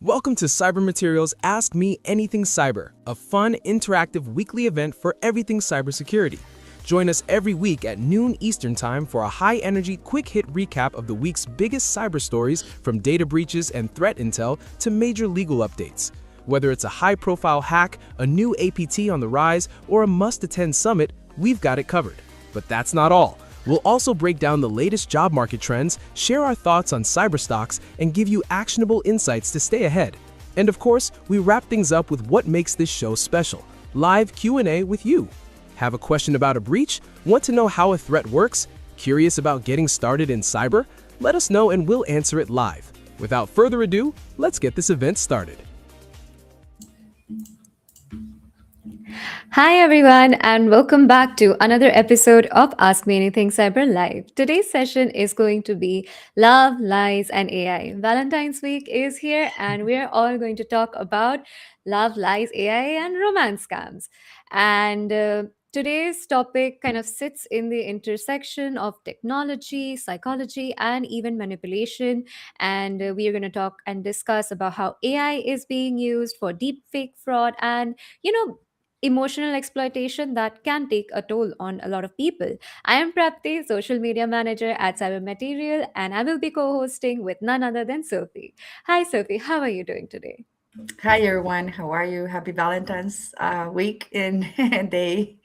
Welcome to Cyber Materials Ask Me Anything Cyber, a fun, interactive weekly event for everything cybersecurity. Join us every week at noon Eastern Time for a high-energy, quick-hit recap of the week's biggest cyber stories, from data breaches and threat intel to major legal updates. Whether it's a high-profile hack, a new APT on the rise, or a must-attend summit, we've got it covered. But that's not all. We'll also break down the latest job market trends, share our thoughts on cyber stocks, and give you actionable insights to stay ahead. And of course, we wrap things up with what makes this show special: live Q&A with you. Have a question about a breach? Want to know how a threat works? Curious about getting started in cyber? Let us know and we'll answer it live. Without further ado, let's get this event started. Hi, everyone, and welcome back to another episode of Ask Me Anything Cyber Live. Today's session is going to be Love, Lies, and AI. Valentine's week is here, and we're all going to talk about love, lies, AI, and romance scams. And today's topic kind of sits in the intersection of technology, psychology, and even manipulation. And we are going to talk and discuss about how AI is being used for deep fake fraud and emotional exploitation that can take a toll on a lot of people. I am Prapti, social media manager at Cyber Material, and I will be co hosting with none other than Sophie. Hi, Sophie, how are you doing today? Hi everyone, how are you? Happy Valentine's week and day.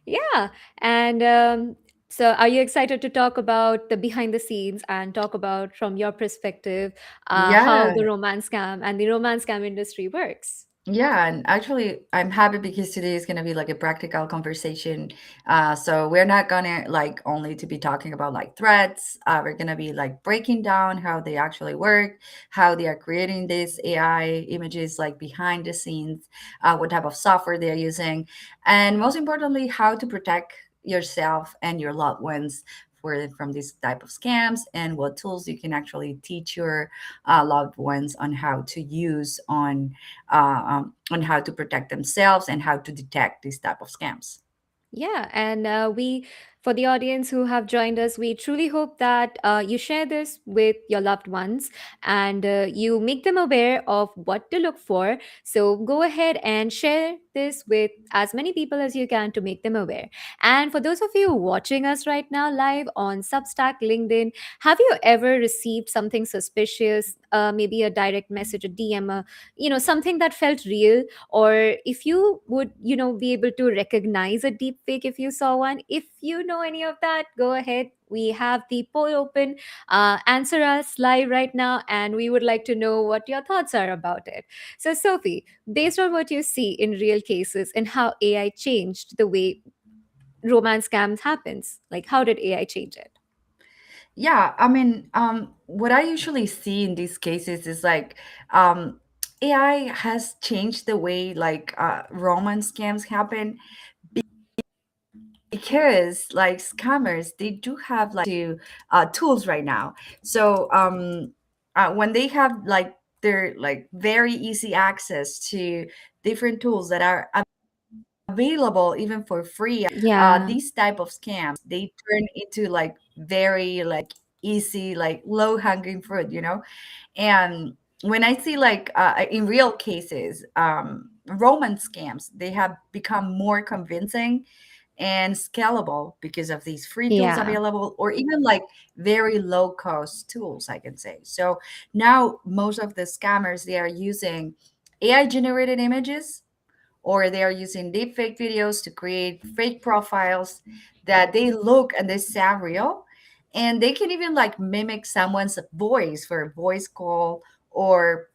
Yeah, and so are you excited to talk about the behind the scenes and talk about, from your perspective, how Yeah, the romance scam and the romance scam industry works? yeah, and actually, I'm happy because today is gonna be like a practical conversation. So we're not gonna like only to be talking about like threats. We're gonna be like breaking down how they actually work, how they are creating these AI images like behind the scenes, what type of software they're using, and most importantly, how to protect yourself and your loved ones from this type of scams, and what tools you can actually teach your loved ones on how to use on how to protect themselves and how to detect these type of scams. Yeah, and for the audience who have joined us, we truly hope that you share this with your loved ones and you make them aware of what to look for. So go ahead and share this with as many people as you can to make them aware. And for those of you watching us right now live on Substack, LinkedIn, have you ever received something suspicious maybe a direct message, a DM, something that felt real, or if you would, be able to recognize a deep fake if you saw one. If you know any of that, go ahead. We have the poll open. Answer us live right now, and we would like to know what your thoughts are about it. So, Sophie, based on what you see in real cases and how AI changed the way romance scams happens, like how did AI change it? Yeah, I mean, what I usually see in these cases is like um, AI has changed the way like romance scams happen, because like scammers, they do have like to tools right now. So when they have like their like very easy access to different tools that are available even for free, Yeah, these type of scams, they turn into like very like easy, like low hanging fruit, and when I see like in real cases, romance scams, they have become more convincing and scalable because of these free tools yeah, available, or even like very low cost tools, I can say. So now most of the scammers, they are using AI generated images, or they are using deepfake videos to create fake profiles that they look and they sound real, and they can even like mimic someone's voice for a voice call, or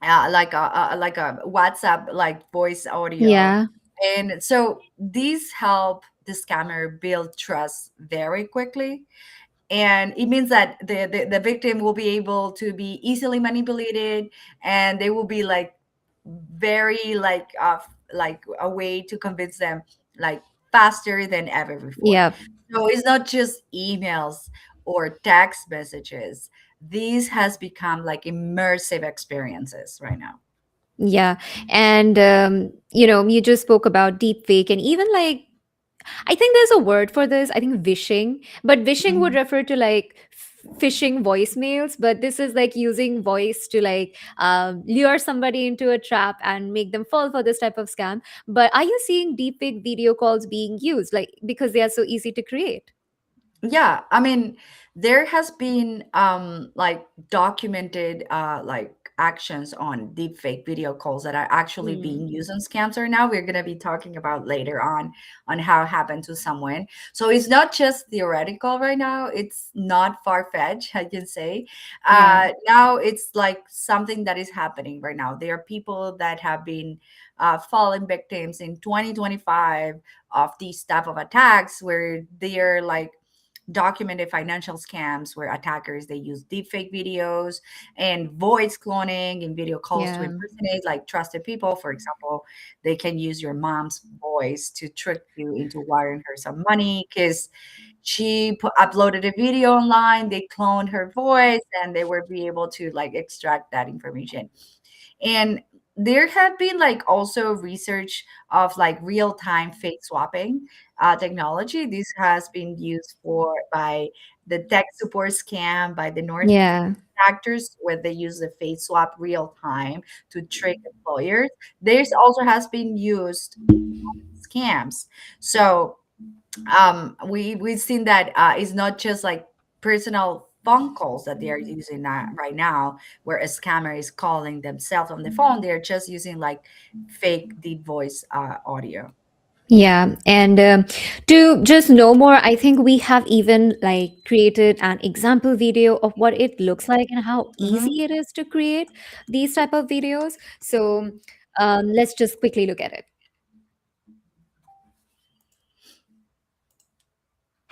like a WhatsApp like voice audio. yeah, And so these help the scammer build trust very quickly, and it means that the victim will be able to be easily manipulated, and they will be like very like a way to convince them like faster than ever before. yeah. So it's not just emails or text messages. These has become like immersive experiences right now. Yeah. And, you just spoke about deep fake, and even like, I think there's a word for this. I think vishing, but vishing would Mhm. refer to like phishing voicemails, but this is like using voice to like lure somebody into a trap and make them fall for this type of scam. But are you seeing deepfake video calls being used, like because they are so easy to create? Yeah, I mean, there has been like documented like actions on deepfake video calls that are actually being Hmm. used on scams right now. We're gonna be talking about later on how it happened to someone. So it's not just theoretical right now. It's not far-fetched, I can say. Yeah. Now it's like something that is happening right now. There are people that have been fallen victims in 2025 of these type of attacks, where they are like documented financial scams where attackers, they use deepfake videos and voice cloning and video calls to Yeah. impersonate like trusted people. For example, they can use your mom's voice to trick you into wiring her some money because uploaded a video online. They cloned her voice, and they will be able to like extract that information. And there have been like also research of like real-time fake swapping technology. This has been used for by the tech support scam by the North Yeah. actors, where they use the face swap real time to trick employers. There's also has been used scams. So we've seen that it's not just like personal phone calls that they are using right now, where a scammer is calling themselves on the phone. They're just using like fake deep voice audio. Yeah, and to just know more, I think we have even like created an example video of what it looks like and how Mhm. easy it is to create these type of videos. So let's just quickly look at it.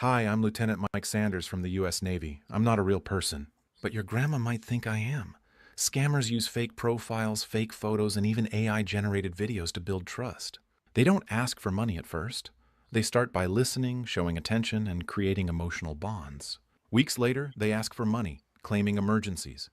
Hi, I'm Lieutenant Mike Sanders from the U.S. Navy. I'm not a real person, but your grandma might think I am. Scammers use fake profiles, fake photos, and even AI-generated videos to build trust. They don't ask for money at first. They start by listening, showing attention, and creating emotional bonds. Weeks later, they ask for money, claiming emergencies.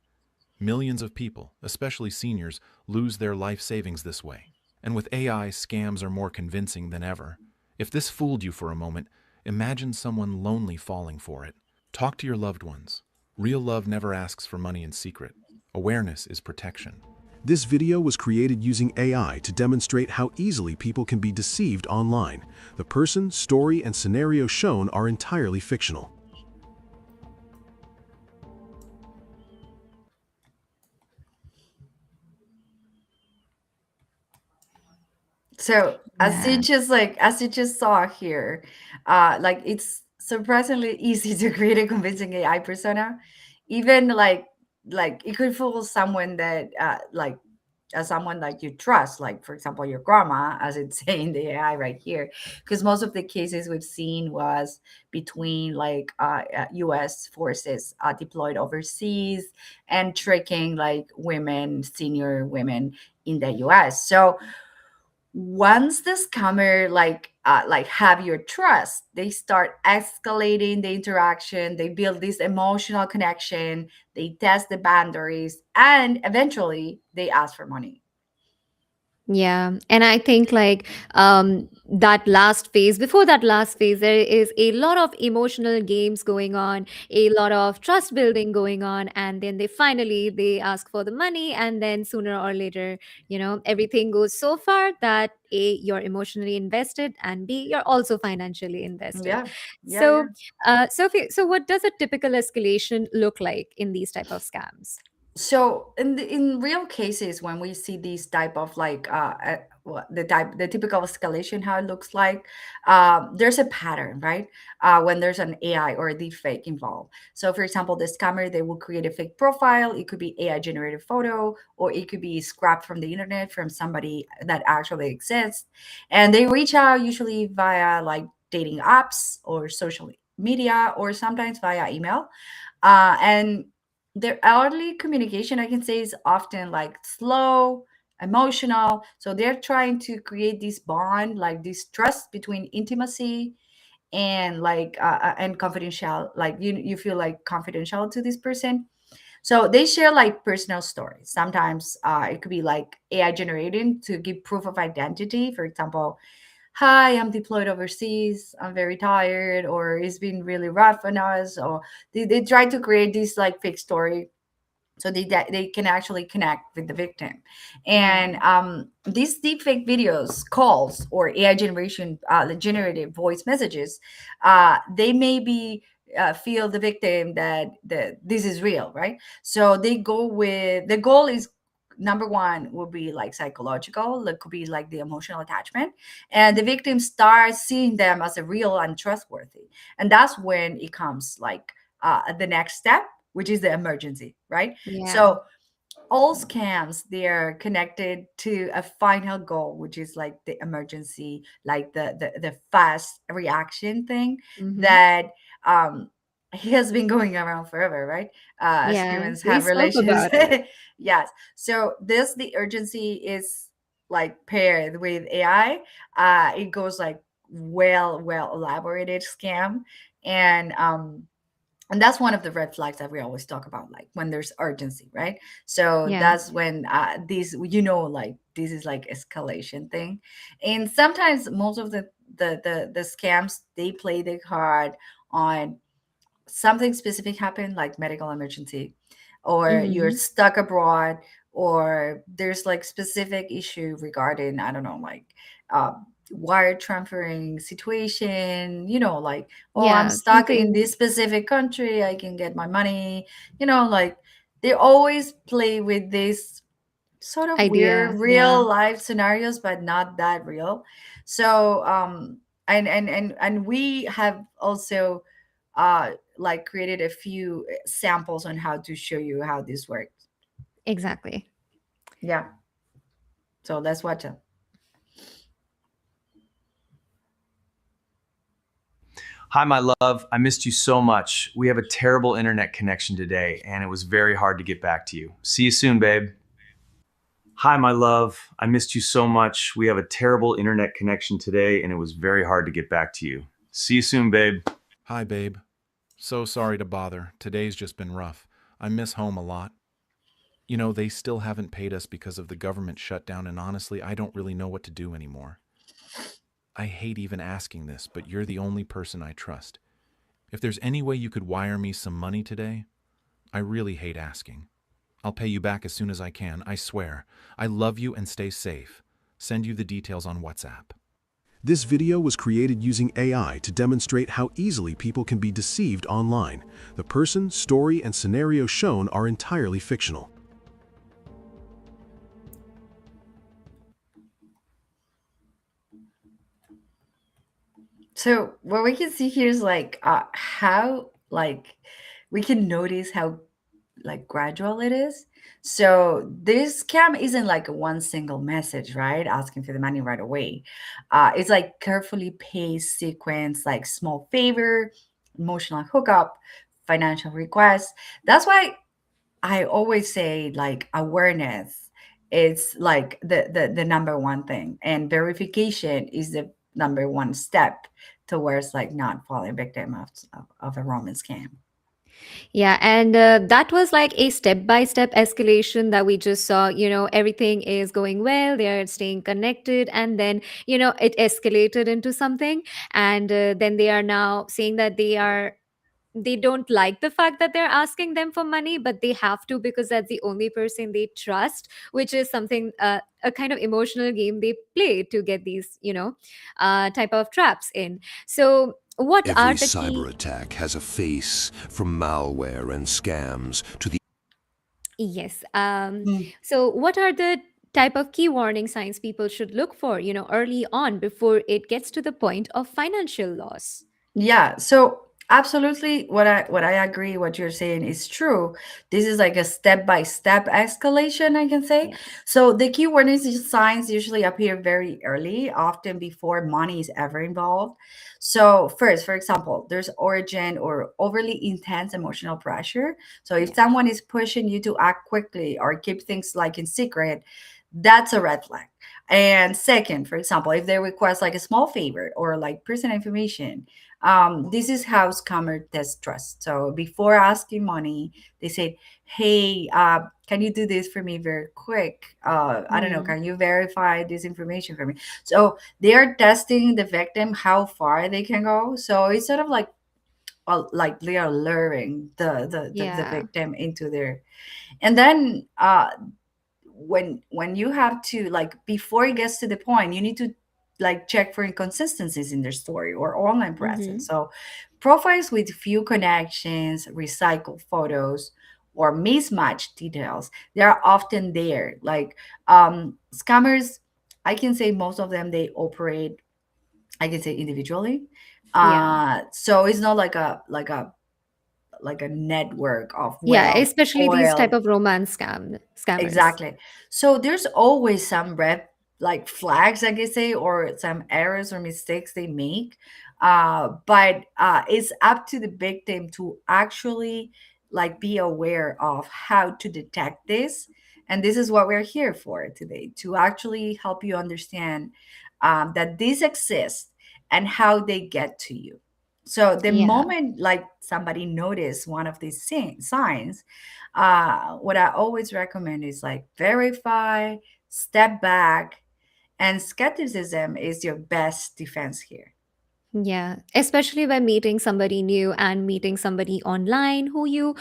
Millions of people, especially seniors, lose their life savings this way. And with AI, scams are more convincing than ever. If this fooled you for a moment, imagine someone lonely falling for it. Talk to your loved ones. Real love never asks for money in secret. Awareness is protection. This video was created using AI to demonstrate how easily people can be deceived online. The person, story, and scenario shown are entirely fictional. So Yeah. as you just saw here, like it's surprisingly easy to create a convincing AI persona. Even like it could fool someone that as someone that you trust, like for example your grandma, as it's saying the AI right here, because most of the cases we've seen was between U.S. forces deployed overseas and tricking like women, senior women in the U.S. So once the scammer like have your trust, they start escalating the interaction, they build this emotional connection, they test the boundaries, and eventually they ask for money. Yeah, and I think like that last phase, before that last phase, there is a lot of emotional games going on, a lot of trust building going on, and then they ask for the money, and then sooner or later, everything goes so far that A, you're emotionally invested, and B, you're also financially invested. Yeah, yeah, yeah. So, Sophie, so what does a typical escalation look like in these type of scams? So in real cases, when we see these type of the typical escalation, how it looks like, there's a pattern, right? When there's an AI or a deep fake involved. So for example, the scammer, they will create a fake profile. It could be AI generated photo, or it could be scrapped from the internet from somebody that actually exists, and they reach out usually via like dating apps or social media, or sometimes via email, and their early communication, I can say, is often like slow, emotional. So they're trying to create this bond, like this trust between intimacy and and confidential. Like you feel like confidential to this person. So they share like personal stories. Sometimes it could be like AI generated to give proof of identity. For example, hi, I'm deployed overseas, I'm very tired, or it's been really rough on us, or they try to create this like fake story so they can actually connect with the victim. Yeah. And these deepfake videos, calls, or AI generation generated voice messages, they may be feel the victim that this is real, right? So they go with the goal is number one will be like psychological, it could be like the emotional attachment, and the victim starts seeing them as a real and trustworthy, and that's when it comes like the next step, which is the emergency, right? Yeah. So all scams, they're connected to a final goal, which is like the emergency, like the fast reaction thing Mm-hmm. that um has been going around forever, right? As Yeah. humans We have spoke relations. about it. Yes. So this the urgency is like paired with AI. It goes like well elaborated scam, and and that's one of the red flags that we always talk about, like when there's urgency, right? So Yeah. that's when these, like this is like escalation thing. And sometimes most of the scams, they play the card on something specific happened, like medical emergency, or you're Mm-hmm. stuck abroad, or there's like specific issue regarding, I don't know, like wire transferring situation, like, oh, I'm Yeah. stuck in Something this specific country, I can get my money, like they always play with this sort of idea. weird Yeah. real life scenarios, but not that real. So and we have also like created a few samples on how to show you how this works. Exactly. Yeah, so let's watch it. Hi, my love. I missed you so much. We have a terrible internet connection today, and it was very hard to get back to you. See you soon, babe. Hi, my love. I missed you so much. We have a terrible internet connection today, and it was very hard to get back to you. See you soon, babe. Hi, babe. So sorry to bother. Today's just been rough. I miss home a lot. They still haven't paid us because of the government shutdown, and honestly, I don't really know what to do anymore. I hate even asking this, but you're the only person I trust. If there's any way you could wire me some money today, I really hate asking. I'll pay you back as soon as I can, I swear. I love you and stay safe. Send you the details on WhatsApp. This video was created using AI to demonstrate how easily people can be deceived online. The person, story, and scenario shown are entirely fictional. So what we can see here is like how like we can notice how like gradual it is. So this scam isn't like a one single message, right? Asking for the money right away. It's like carefully paced sequence, like small favor, emotional hookup, financial request. That's why I always say like awareness is like the number one thing, and verification is the number one step towards like not falling victim of a Roman scam. Yeah, and that was like a step by step escalation that we just saw. Everything is going well, they're staying connected, and then, it escalated into something. And then they are now saying that they don't like the fact that they're asking them for money, but they have to because that's the only person they trust, which is something, a kind of emotional game they play to get these, type of traps in. So, what are Every the cyber key? attack has a face, from malware and scams to the Yes. Mm. So, what are the type of key warning signs people should look for, early on before it gets to the point of financial loss? Yeah, so absolutely what I agree what you're saying is true. This is like a step by step escalation, I can say. Yeah. So the key warning signs usually appear very early, often before money is ever involved. So first, for example, there's urgent or overly intense emotional pressure. So if Yeah. someone is pushing you to act quickly or keep things like in secret, that's a red flag. And second, for example, if they request like a small favor or like personal information, this is how scammer test trust. So before asking money, they say, "Hey, can you do this for me very quick? I don't know. Hmm. Can you verify this information for me?" So they are testing the victim how far they can go. So it's sort of like they are luring the Yeah. victim into their, and then when you have to like before it gets to the point, you need to like check for inconsistencies in their story or online presence. Hmm. So profiles with few connections, recycled photos, or mismatched details, they are often there. Like scammers, I can say most of them they operate, I can say individually. Yeah. So it's not like a network of Yeah, well especially these type oiled. of scammers. Exactly. So there's always some red like flags, I can say, or some errors or mistakes they make. But it's up to the victim to actually like be aware of how to detect this. And this is what we're here for today, to actually help you understand that this exists and how they get to you. So the Yeah. moment like somebody notice one of these signs, what I always recommend is like verify, step back, and skepticism is your best defense here. Yeah, especially when meeting somebody new and meeting somebody online who you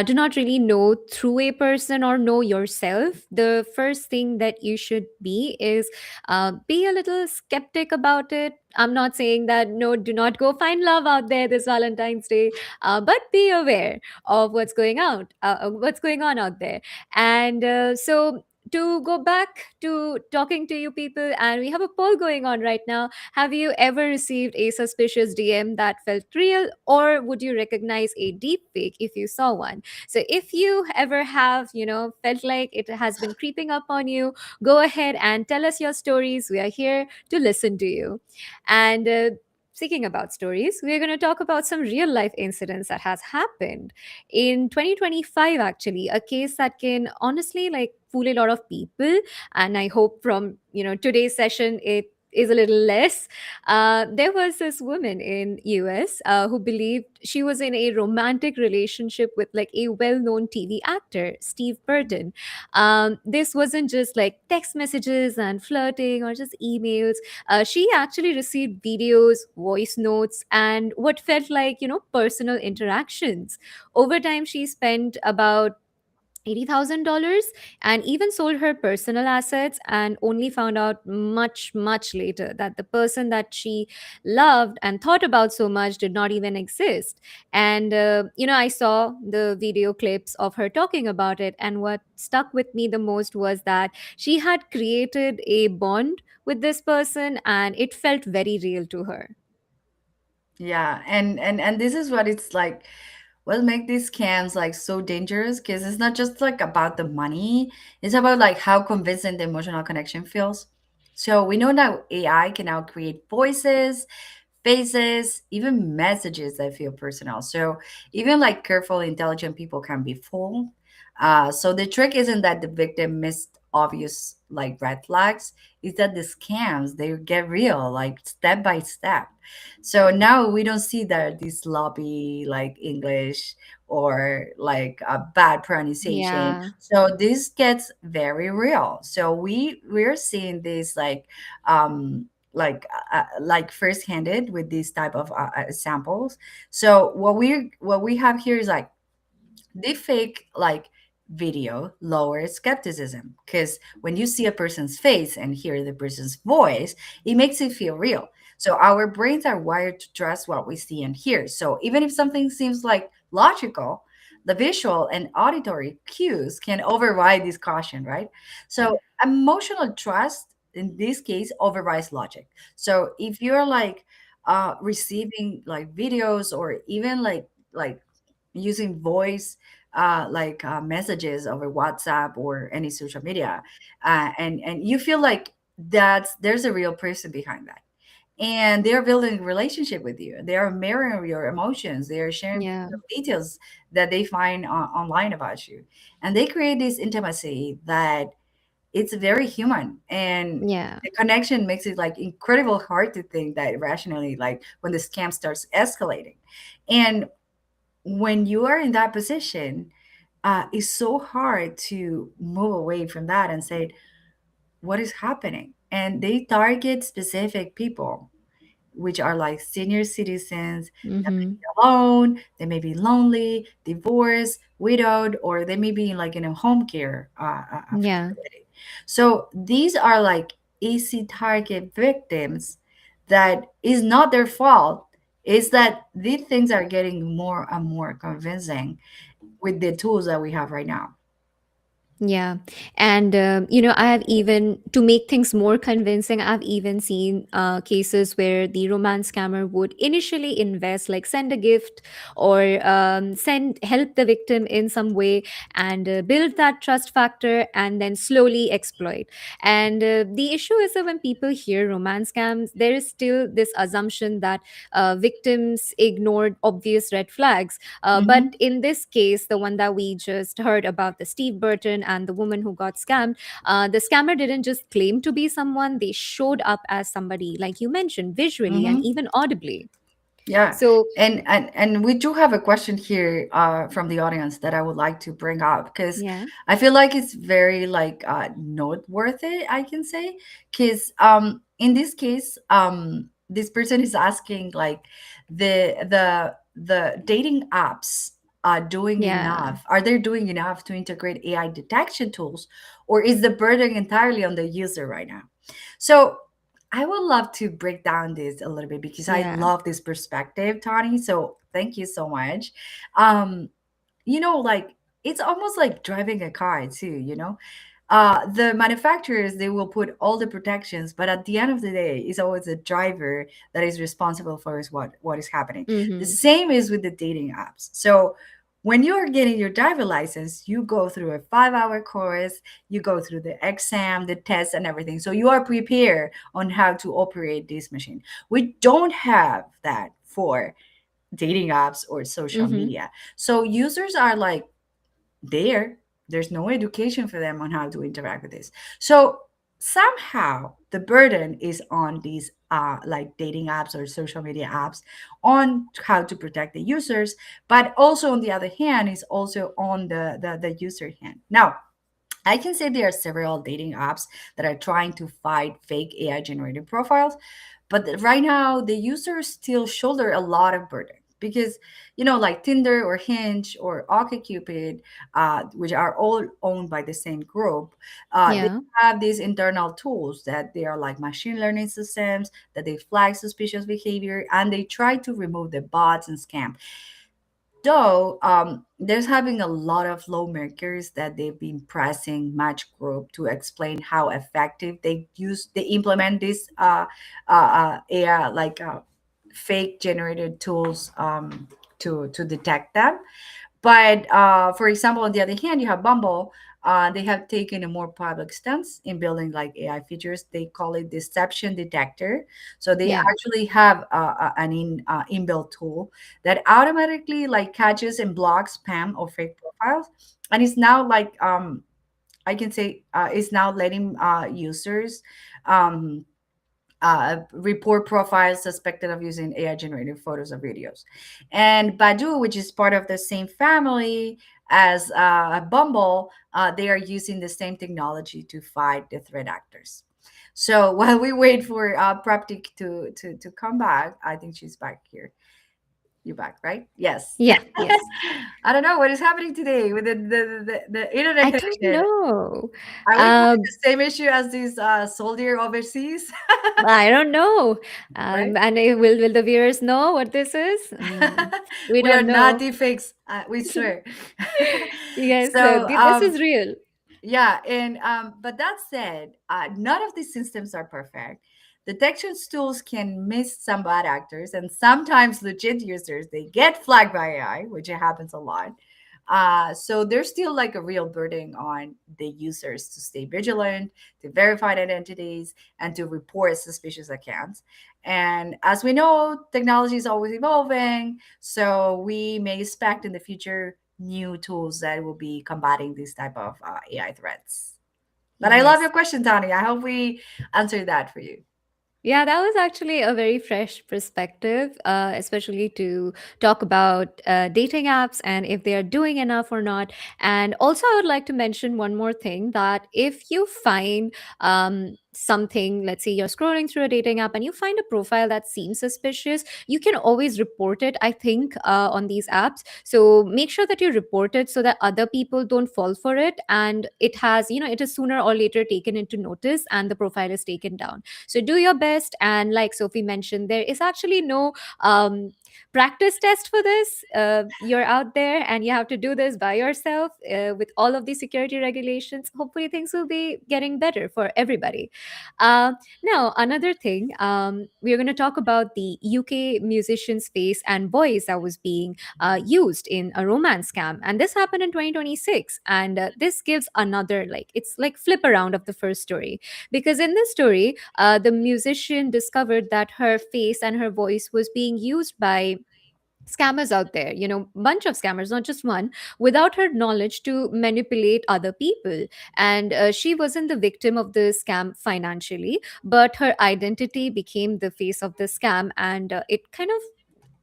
do not really know through a person or know yourself. The first thing that you should be is be a little skeptic about it. I'm not saying that no, do not go find love out there this Valentine's Day, but be aware of what's going on out there. And so, to go back to talking to you people, and we have a poll going on right now. Have you ever received a suspicious DM that felt real, or would you recognize a deep fake if you saw one? So, if you ever have, felt like it has been creeping up on you, go ahead and tell us your stories. We are here to listen to you. And speaking about stories, we're going to talk about some real life incidents that has happened in 2025. Actually, a case that can honestly like fool a lot of people, and I hope from today's session it is a little less. There was this woman in US who believed she was in a romantic relationship with like a well-known TV actor, Steve Burton. This wasn't just like text messages and flirting or just emails. She actually received videos, voice notes, and what felt like personal interactions. Over time, she spent about $80,000 and even sold her personal assets, and only found out much, much later that the person that she loved and thought about so much did not even exist. And, I saw the video clips of her talking about it. And what stuck with me the most was that she had created a bond with this person and it felt very real to her. Yeah, and this is what it's like. What make these scams like so dangerous? Because it's not just like about the money; it's about like how convincing the emotional connection feels. So we know that AI can now create voices, faces, even messages that feel personal. So even like careful, intelligent people can be fooled. So the trick isn't that the victim missed obvious like red flags; it's that the scams they get real, like step by step. So now we don't see that this sloppy like English or like a bad pronunciation. Yeah. So this gets very real. So we're seeing this like first-handed with these type of samples. So what we have here is like deepfake like video lowers skepticism because when you see a person's face and hear the person's voice, it makes it feel real. So our brains are wired to trust what we see and hear. So even if something seems like logical, the visual and auditory cues can override this caution, right? So emotional trust in this case overrides logic. So if you're like receiving like videos or even like using voice messages over WhatsApp or any social media, and you feel like that there's a real person behind that, and they're building a relationship with you. They are mirroring your emotions. They are sharing Yeah. details that they find online about you, and they create this intimacy that it's very human and. Yeah. The connection makes it like incredible hard to think that rationally, like when the scam starts escalating. And when you are in that position, it's so hard to move away from that and say, what is happening? And they target specific people, which are like senior citizens that may Mm-hmm. be alone, they may be lonely, divorced, widowed, or they may be like in a home care Yeah. facility. So these are like easy target victims that is not their fault. Is that these things are getting more and more convincing with the tools that we have right now. Yeah. And, I have even, to make things more convincing, I've even seen cases where the romance scammer would initially invest, like send a gift or help the victim in some way and build that trust factor and then slowly exploit. And the issue is that when people hear romance scams, there is still this assumption that victims ignored obvious red flags. But Hmm. in this case, the one that we just heard about, the Steve Burton and the woman who got scammed, the scammer didn't just claim to be someone, they showed up as somebody, like you mentioned, visually and Hmm. even audibly. Yeah, So, and we do have a question here from the audience that I would like to bring up because yeah, I feel like it's very like noteworthy, I can say, because in this case this person is asking like the dating apps are doing yeah. enough. Are they doing enough to integrate AI detection tools, or is the burden entirely on the user right now? So I would love to break down this a little bit because I Yeah. love this perspective, Tani. So thank you so much. Like it's almost like driving a car too, the manufacturers they will put all the protections, but at the end of the day it's always the driver that is responsible for is what is happening. The Mm-hmm. same is with the dating apps. So when you're getting your driver license, you go through a 5-hour course, you go through the exam, the test, and everything, so you are prepared on how to operate this machine. We don't have that for dating apps or social Mm-hmm. media. So users are like there's no education for them on how to interact with this. So somehow the burden is on these like dating apps or social media apps on how to protect the users, but also on the other hand is also on the user hand. Now I can say there are several dating apps that are trying to fight fake AI generated profiles, but right now the users still shoulder a lot of burden because like Tinder or Hinge or OkCupid, which are all owned by the same group, they Yeah. have these internal tools that they are like machine learning systems that they flag suspicious behavior and they try to remove the bots and scam. Though there's having a lot of lawmakers that they've been pressing Match Group to explain how effective they implement this AI fake generated tools to detect them. But for example, on the other hand, you have Bumble. They have taken a more public stance in building like AI features. They call it deception detector. So they Yeah. actually have an inbuilt tool that automatically like catches and blocks spam or fake profiles, and it's now like I can say it's now letting users um, report profiles suspected of using AI generated photos or videos. And Badu, which is part of the same family as Bumble, they are using the same technology to fight the threat actors. So while we wait for Praptik to come back, I think she's back here. You're back, right? Yes. Yeah. Yes. I don't know what is happening today with the internet I don't connection. know. Are we having Um, the same issue as these soldier overseas? I don't know. Right? And will the viewers know what this is? We We are don't not know. deepfakes. We swear. Yes, So this is real. yeah, and but that said, none of these systems are perfect. Detection tools can miss some bad actors, and sometimes legit users they get flagged by AI, which happens a lot. So there's still like a real burden on the users to stay vigilant, to verify identities, and to report suspicious accounts. And as we know, technology is always evolving, so we may expect in the future new tools that will be combating these type of AI threats. But I love Yes. your question, Tani. I hope we answered that for you. Yeah, that was actually a very fresh perspective, especially to talk about dating apps and if they are doing enough or not. And also, I would like to mention one more thing that if you find something, let's say you're scrolling through a dating app and you find a profile that seems suspicious, you can always report it, I think, on these apps. So make sure that you report it so that other people don't fall for it. And it has, it is sooner or later taken into notice and the profile is taken down. So do your best. And like Sophie mentioned, there is actually no practice test for this. You're out there and you have to do this by yourself with all of the security regulations. Hopefully, things will be getting better for everybody. Now, another thing, we're going to talk about the UK musician's face and voice that was being used in a romance scam. And this happened in 2026. And this gives another, like, it's like flip around of the first story. Because in this story, the musician discovered that her face and her voice was being used by scammers out there, bunch of scammers, not just one, without her knowledge, to manipulate other people. And she wasn't the victim of the scam financially, but her identity became the face of the scam. And it kind of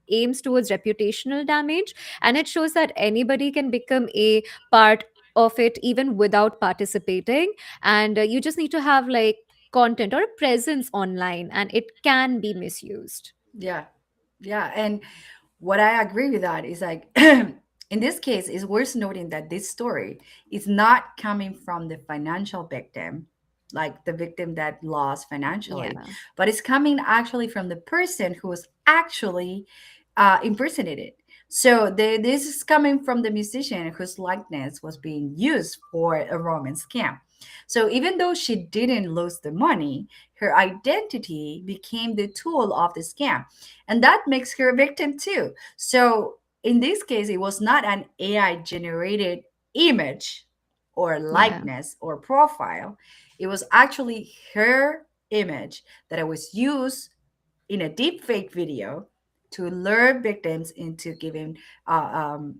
aims towards reputational damage. And it shows that anybody can become a part of it even without participating. And you just need to have like content or a presence online, and it can be misused. Yeah, yeah, and what I agree with that is like in this case, it's worth noting that this story is not coming from the financial victim, like the victim that lost financially, Yeah. but it's coming actually from the person who was actually impersonated. So this is coming from the musician whose likeness was being used for a romance scam. So even though she didn't lose the money, her identity became the tool of the scam, and that makes her a victim too. So in this case, it was not an AI generated image or Yeah. likeness or profile. It was actually her image that was used in a deep fake video to lure victims into giving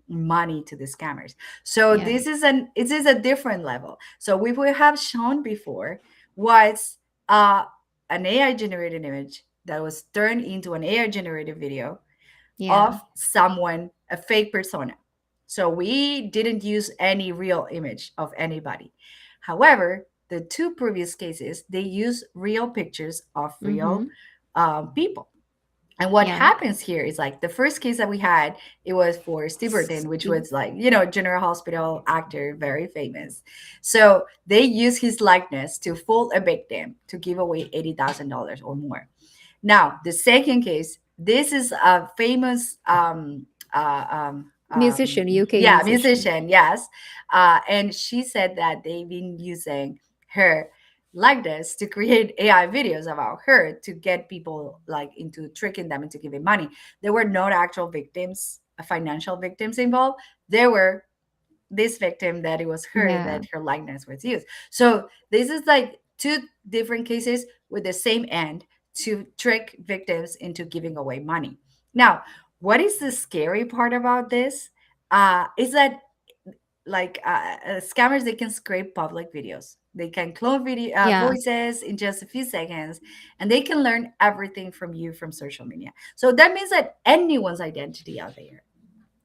money to the scammers. So Yeah. this is a different level. So we will have shown before was an AI generated image that was turned into an AI generated video Yeah. of someone, a fake persona. So we didn't use any real image of anybody. However, the two previous cases, they use real pictures of real Mm-hmm. people. And what Yeah. happens here is like the first case that we had, it was for Steve Burton, which was like, General Hospital actor, very famous. So they use his likeness to fool a victim to give away $80,000 or more. Now, the second case, this is a famous Musician, UK yeah, musician. musician, yes. And she said that they've been using her likeness to create AI videos about her to get people like into tricking them into giving money. There were not actual victims, financial victims involved. There were this victim that it was her Yeah. that her likeness was used. So this is like two different cases with the same end to trick victims into giving away money. Now, what is the scary part about this? Is that like scammers, they can scrape public videos, they can clone video Yeah. voices in just a few seconds, and they can learn everything from you from social media. So that means that anyone's identity out there,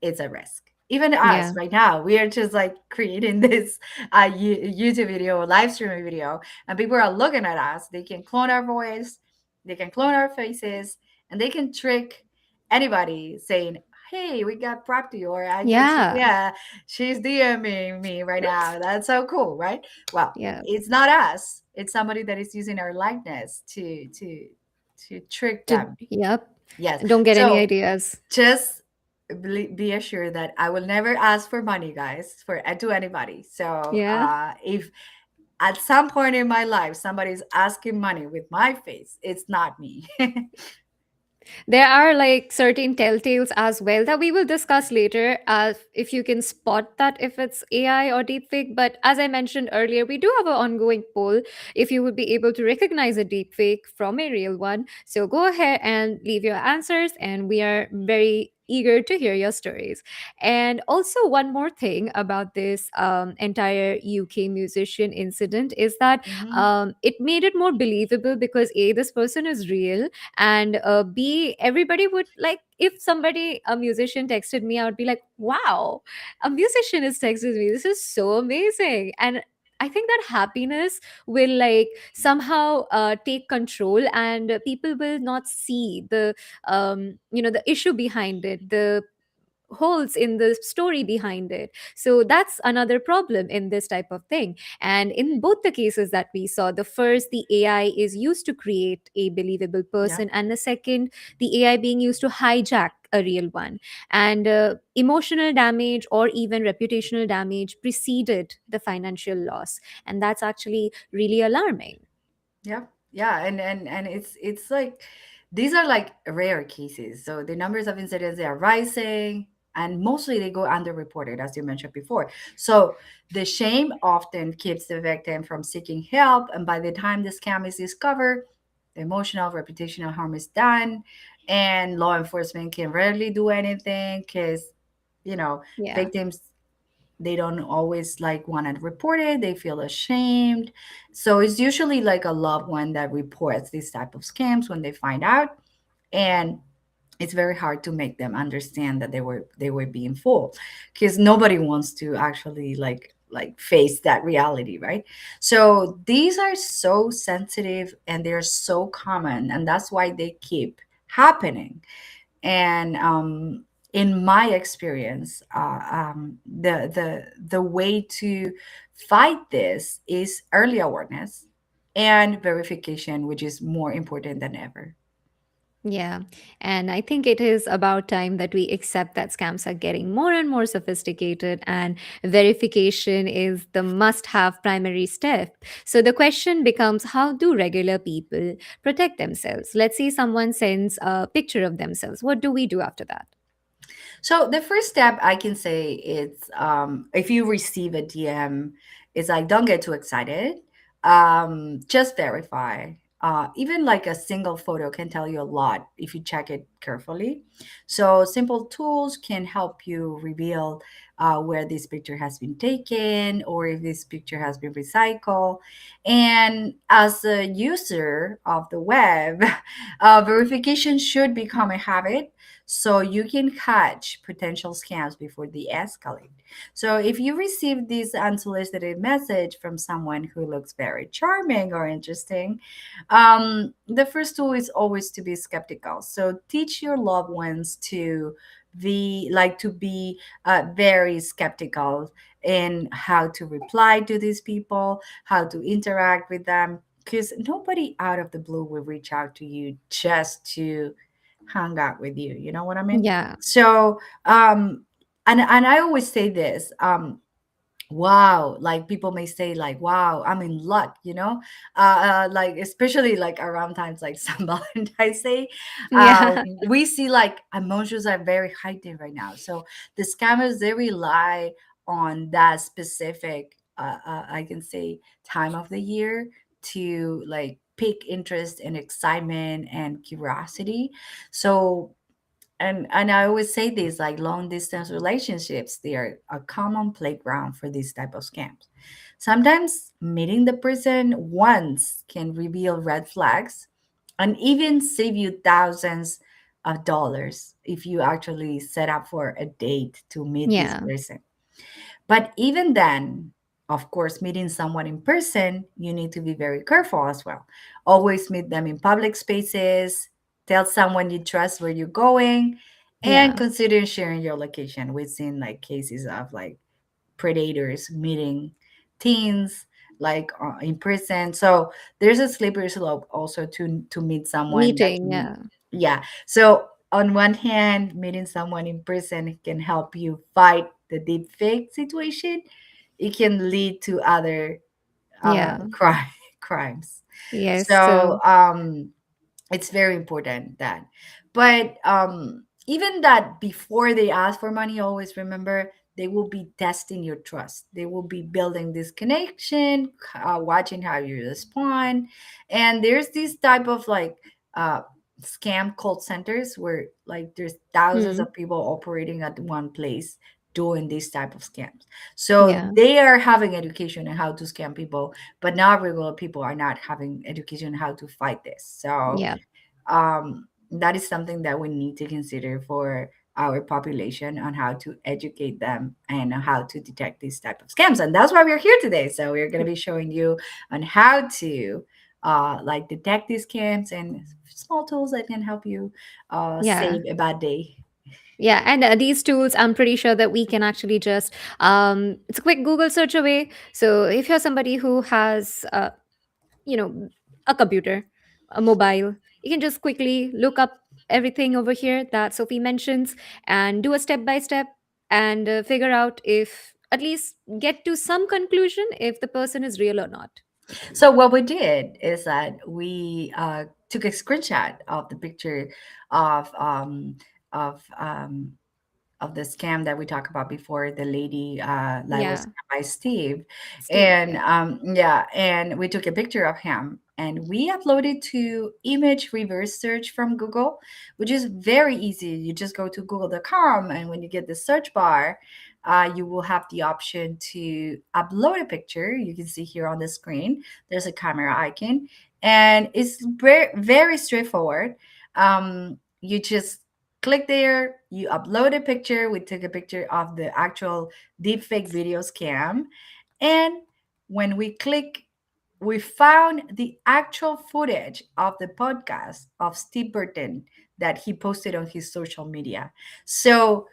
it's a risk. Even us Yeah. right now, we are just like creating this YouTube video, live streaming video, and people are looking at us. They can clone our voice, they can clone our faces, and they can trick anybody saying, "Hey, we got property," or "I just Yeah. yeah, she's DMing me right now." That's so cool, right? Well, Yeah. it's not us. It's somebody that is using our likeness to trick them. Yep. Yes. Don't get any So ideas. just be assured that I will never ask for money, guys, for to anybody. So Yeah. if at some point in my life somebody's asking money with my face, it's not me. There are like certain telltales as well that we will discuss later, if you can spot that if it's AI or deepfake. But as I mentioned earlier, we do have an ongoing poll if you would be able to recognize a deepfake from a real one. So go ahead and leave your answers, and we are very eager to hear your stories. And also, one more thing about this entire UK musician incident is that Mhm. it made it more believable because A, this person is real, and B, everybody would like, if somebody, a musician texted me, I would be like, wow, a musician is texted me, this is so amazing. And I think that happiness will like somehow take control, and people will not see the the issue behind it, the holes in the story behind it. So that's another problem in this type of thing. And in both the cases that we saw, the first, the AI is used to create a believable Yeah. person, and the second, the AI being used to hijack a real one. And emotional damage or even reputational damage preceded the financial loss. And that's actually really alarming. Yeah. Yeah. And it's like these are like rare cases. So the numbers of incidents, they are rising, and mostly they go underreported, as you mentioned before. So the shame often keeps the victim from seeking help. And by the time the scam is discovered, the emotional, reputational harm is done. And law enforcement can rarely do anything because, Yeah. victims, they don't always like want to report it, they feel ashamed. So it's usually like a loved one that reports these type of scams when they find out. And it's very hard to make them understand that they were being fooled, because nobody wants to actually like face that reality, right? So these are so sensitive and they're so common, and that's why they keep happening. And in my experience, the way to fight this is early awareness and verification, which is more important than ever. Yeah. And I think it is about time that we accept that scams are getting more and more sophisticated, and verification is the must have primary step. So the question becomes, how do regular people protect themselves? Let's say someone sends a picture of themselves. What do we do after that? So the first step I can say is, if you receive a DM, is like, don't get too excited. Just verify. Even like a single photo can tell you a lot if you check it carefully. So simple tools can help you reveal where this picture has been taken, or if this picture has been recycled. And as a user of the web, verification should become a habit, so you can catch potential scams before they escalate. So if you receive this unsolicited message from someone who looks very charming or interesting, the first tool is always to be skeptical. So teach your loved ones to be very skeptical in how to reply to these people, how to interact with them, because nobody out of the blue will reach out to you just to hang out with you. You know what I mean? Yeah. So, and I always say this: wow, like people may say like, wow, I'm in luck, like especially like around times like some Valentine's Day. Yeah. We see like emotions are very heightened right now, so the scammers, they rely on that specific I can say time of the year to like pick interest and excitement and curiosity. So and I always say this, like long distance relationships, they are a common playground for these type of scams. Sometimes meeting the person once can reveal red flags and even save you thousands of dollars if you actually set up for a date to meet this Yeah. person. But even then, of course, meeting someone in person, you need to be very careful as well. Always meet them in public spaces, tell someone you trust where you're going, and Yeah. consider sharing your location. We've seen like cases of like predators meeting teens like in prison. So there's a slippery slope also to meet someone that Meeting. can, Yeah. yeah. So on one hand, meeting someone in prison can help you fight the deep fake situation. It can lead to other Yeah. crimes. Yes. So So, it's very important that, but even that before they ask for money, always remember they will be testing your trust. They will be building this connection, watching how you respond. And there's this type of like uh, scam call centers where like there's thousands hmm. of people operating at one place doing these type of scams. So Yeah. they are having education on how to scam people, but not regular people are not having education on how to fight this. So Yeah. that is something that we need to consider for our population on how to educate them and how to detect these type of scams. And that's why we're here today. So we're going to be showing you on how to like detect these scams and small tools that can help you Yeah. save a bad day. Yeah, and these tools, I'm pretty sure that we can actually just, it's a quick Google search away. So if you're somebody who has, you know, a computer, a mobile, you can just quickly look up everything over here that Sophie mentions and do a step by step and figure out if at least get to some conclusion if the person is real or not. So what we did is that we took a screenshot of the picture of of um, of the scam that we talked about before, the lady that was Yeah, scammed by Steve. Steve. And Yeah. yeah, and we took a picture of him and we uploaded to image reverse search from Google, which is very easy. You just go to google.com, and when you get the search bar, you will have the option to upload a picture. You can see here on the screen, there's a camera icon, and it's very straightforward. You just click there, you upload a picture. We took a picture of the actual deepfake video scam. And when we click, we found the actual footage of the podcast of Steve Burton that he posted on his social media. So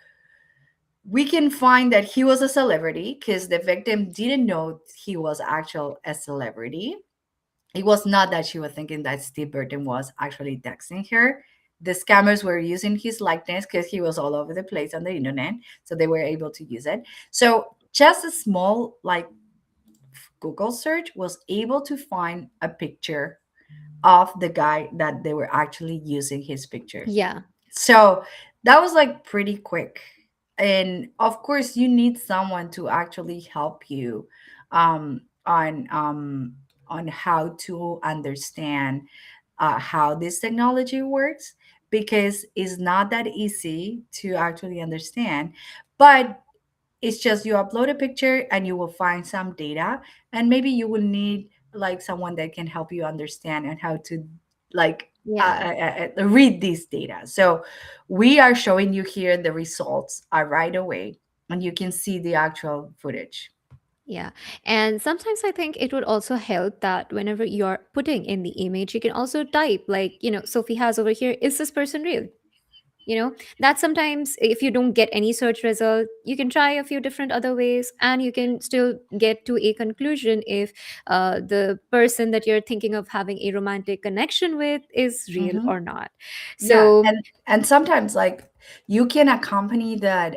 we can find that he was a celebrity because the victim didn't know he was actual a celebrity. It was not that she was thinking that Steve Burton was actually texting her. The scammers were using his likeness because he was all over the place on the internet, so they were able to use it. So just a small like Google search was able to find a picture of the guy that they were actually using his picture. Yeah. So that was like pretty quick. And of course, you need someone to actually help you um, on um, on how to understand how this technology works, because it's not that easy to actually understand. But it's just you upload a picture and you will find some data, and maybe you will need like someone that can help you understand and how to like Yeah. read these data. So we are showing you here the results are right away, and you can see the actual footage. Yeah. And sometimes I think it would also help that whenever you're putting in the image, you can also type, like, Sophie has over here, is this person real? That sometimes if you don't get any search result, you can try a few different other ways and you can still get to a conclusion if the person that you're thinking of having a romantic connection with is real Mhm. or not. Yeah, So, and sometimes like you can accompany that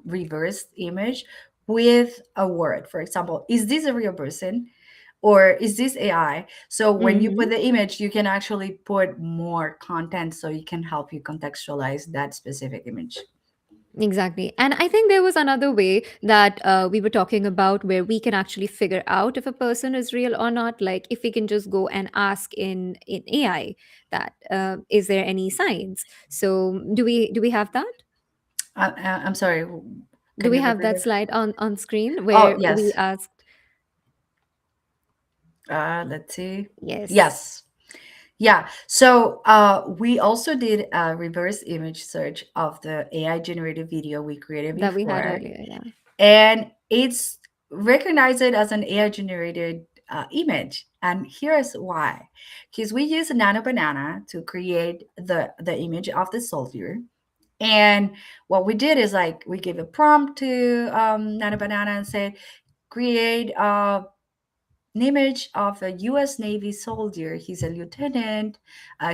reversed image with a word. For example, is this a real person or is this AI? So when you put Mhm. the image, you can actually put more content so it can help you contextualize that specific image. Exactly. And I think there was another way that we were talking about where we can actually figure out if a person is real or not. Like if we can just go and ask in AI that is there any signs? So do we have that? I'm sorry. Do Can we you have repeat that it? slide on screen Oh, where we yes. asked? Let's see. Yes, Yes. Yeah. So we also did a reverse image search of the AI generated video we created that we had before, earlier. Yeah. and it's recognized it as an AI generated image. And here's why: because we use Nano Banana to create the image of the soldier. And what we did is like we gave a prompt to Nano Banana and said, create an image of a U.S. Navy soldier. He's a lieutenant.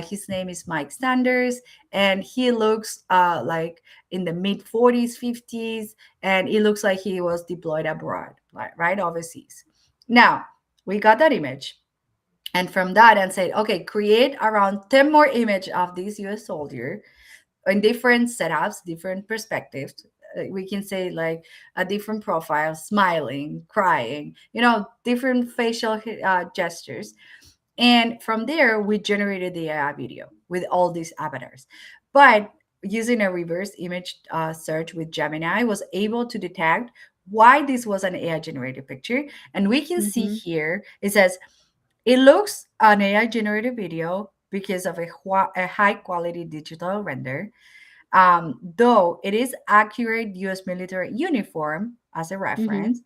His name is Mike Sanders, and he looks like in the mid 40s, 50s, and it looks like he was deployed abroad, right overseas. Now we got that image, and from that, and said, okay, create around 10 more image of this U.S. soldier in different setups, different perspectives. We can say like a different profile, smiling, crying, different facial gestures. And from there, we generated the AI video with all these avatars. But using a reverse image search with Gemini, I was able to detect why this was an AI generated picture. And we can see Mm-hmm. here, it says, it looks an AI generated video because of a high quality digital render. Though it is accurate U.S. military uniform as a Mm-hmm. reference,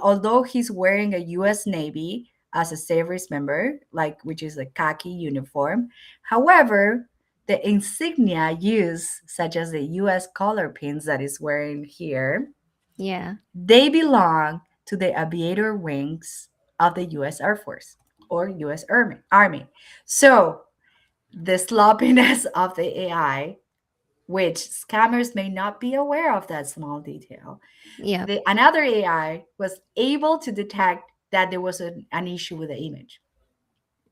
although he's wearing a U.S. Navy as a service member, like which is a khaki uniform. However, the insignia used, such as the U.S. color pins that is wearing here, Yeah. they belong to the aviator wings of the U.S. Air Force or U.S. Army. So the sloppiness of the AI, which scammers may not be aware of that small detail. Yeah. Another AI was able to detect that there was an issue with the image.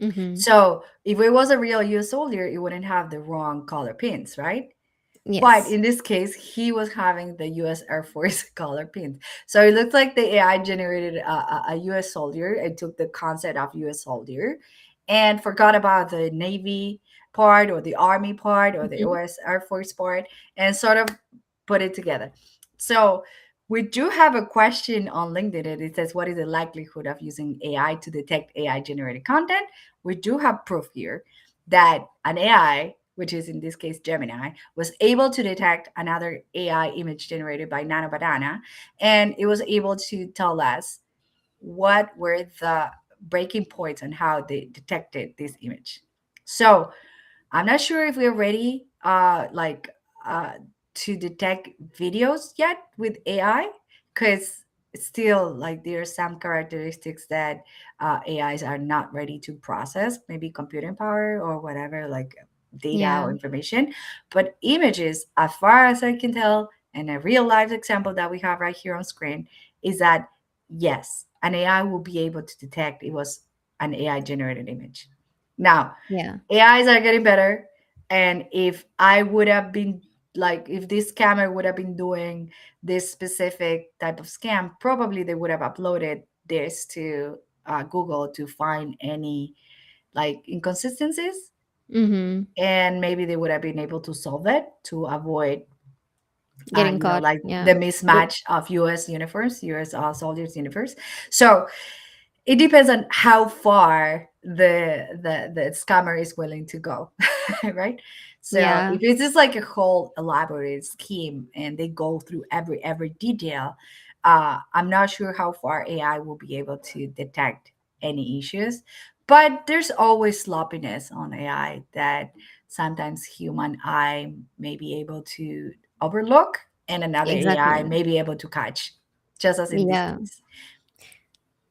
Mm-hmm. So if it was a real US soldier, it wouldn't have the wrong color pins, right? But Yes. in this case, he was having the US Air Force color pins. So it looked like the AI generated a US soldier. It took the concept of US soldier and forgot about the Navy part or the Army part or the Mm-hmm. US Air Force part and sort of put it together. So we do have a question on LinkedIn. It says, what is the likelihood of using AI to detect AI generated content? We do have proof here that an AI, which is in this case Gemini, was able to detect another AI image generated by Nano Banana, and it was able to tell us what were the breaking points on how they detected this image. So I'm not sure if we're ready, uh, to detect videos yet with AI, because still, like, there are some characteristics that AIs are not ready to process, maybe computing power or whatever, like data Yeah. or information. But images, as far as I can tell, and a real life example that we have right here on screen, is that yes, an AI will be able to detect it was an AI generated image. Now, Yeah. AIs are getting better. And if I would have been like, if this scammer would have been doing this specific type of scam, probably they would have uploaded this to Google to find any like inconsistencies. Mm-hmm. And maybe they would have been able to solve it to avoid, Getting caught. like the Yeah. Good. mismatch of US uniforms, US soldiers uniforms. So it depends on how far the scammer is willing to go, right? So Yeah. if it's just like a whole elaborate scheme and they go through every detail, I'm not sure how far AI will be able to detect any issues. But there's always sloppiness on AI that sometimes human eye may be able to overlook and another AI Exactly. may be able to catch, just as in this Yeah. case.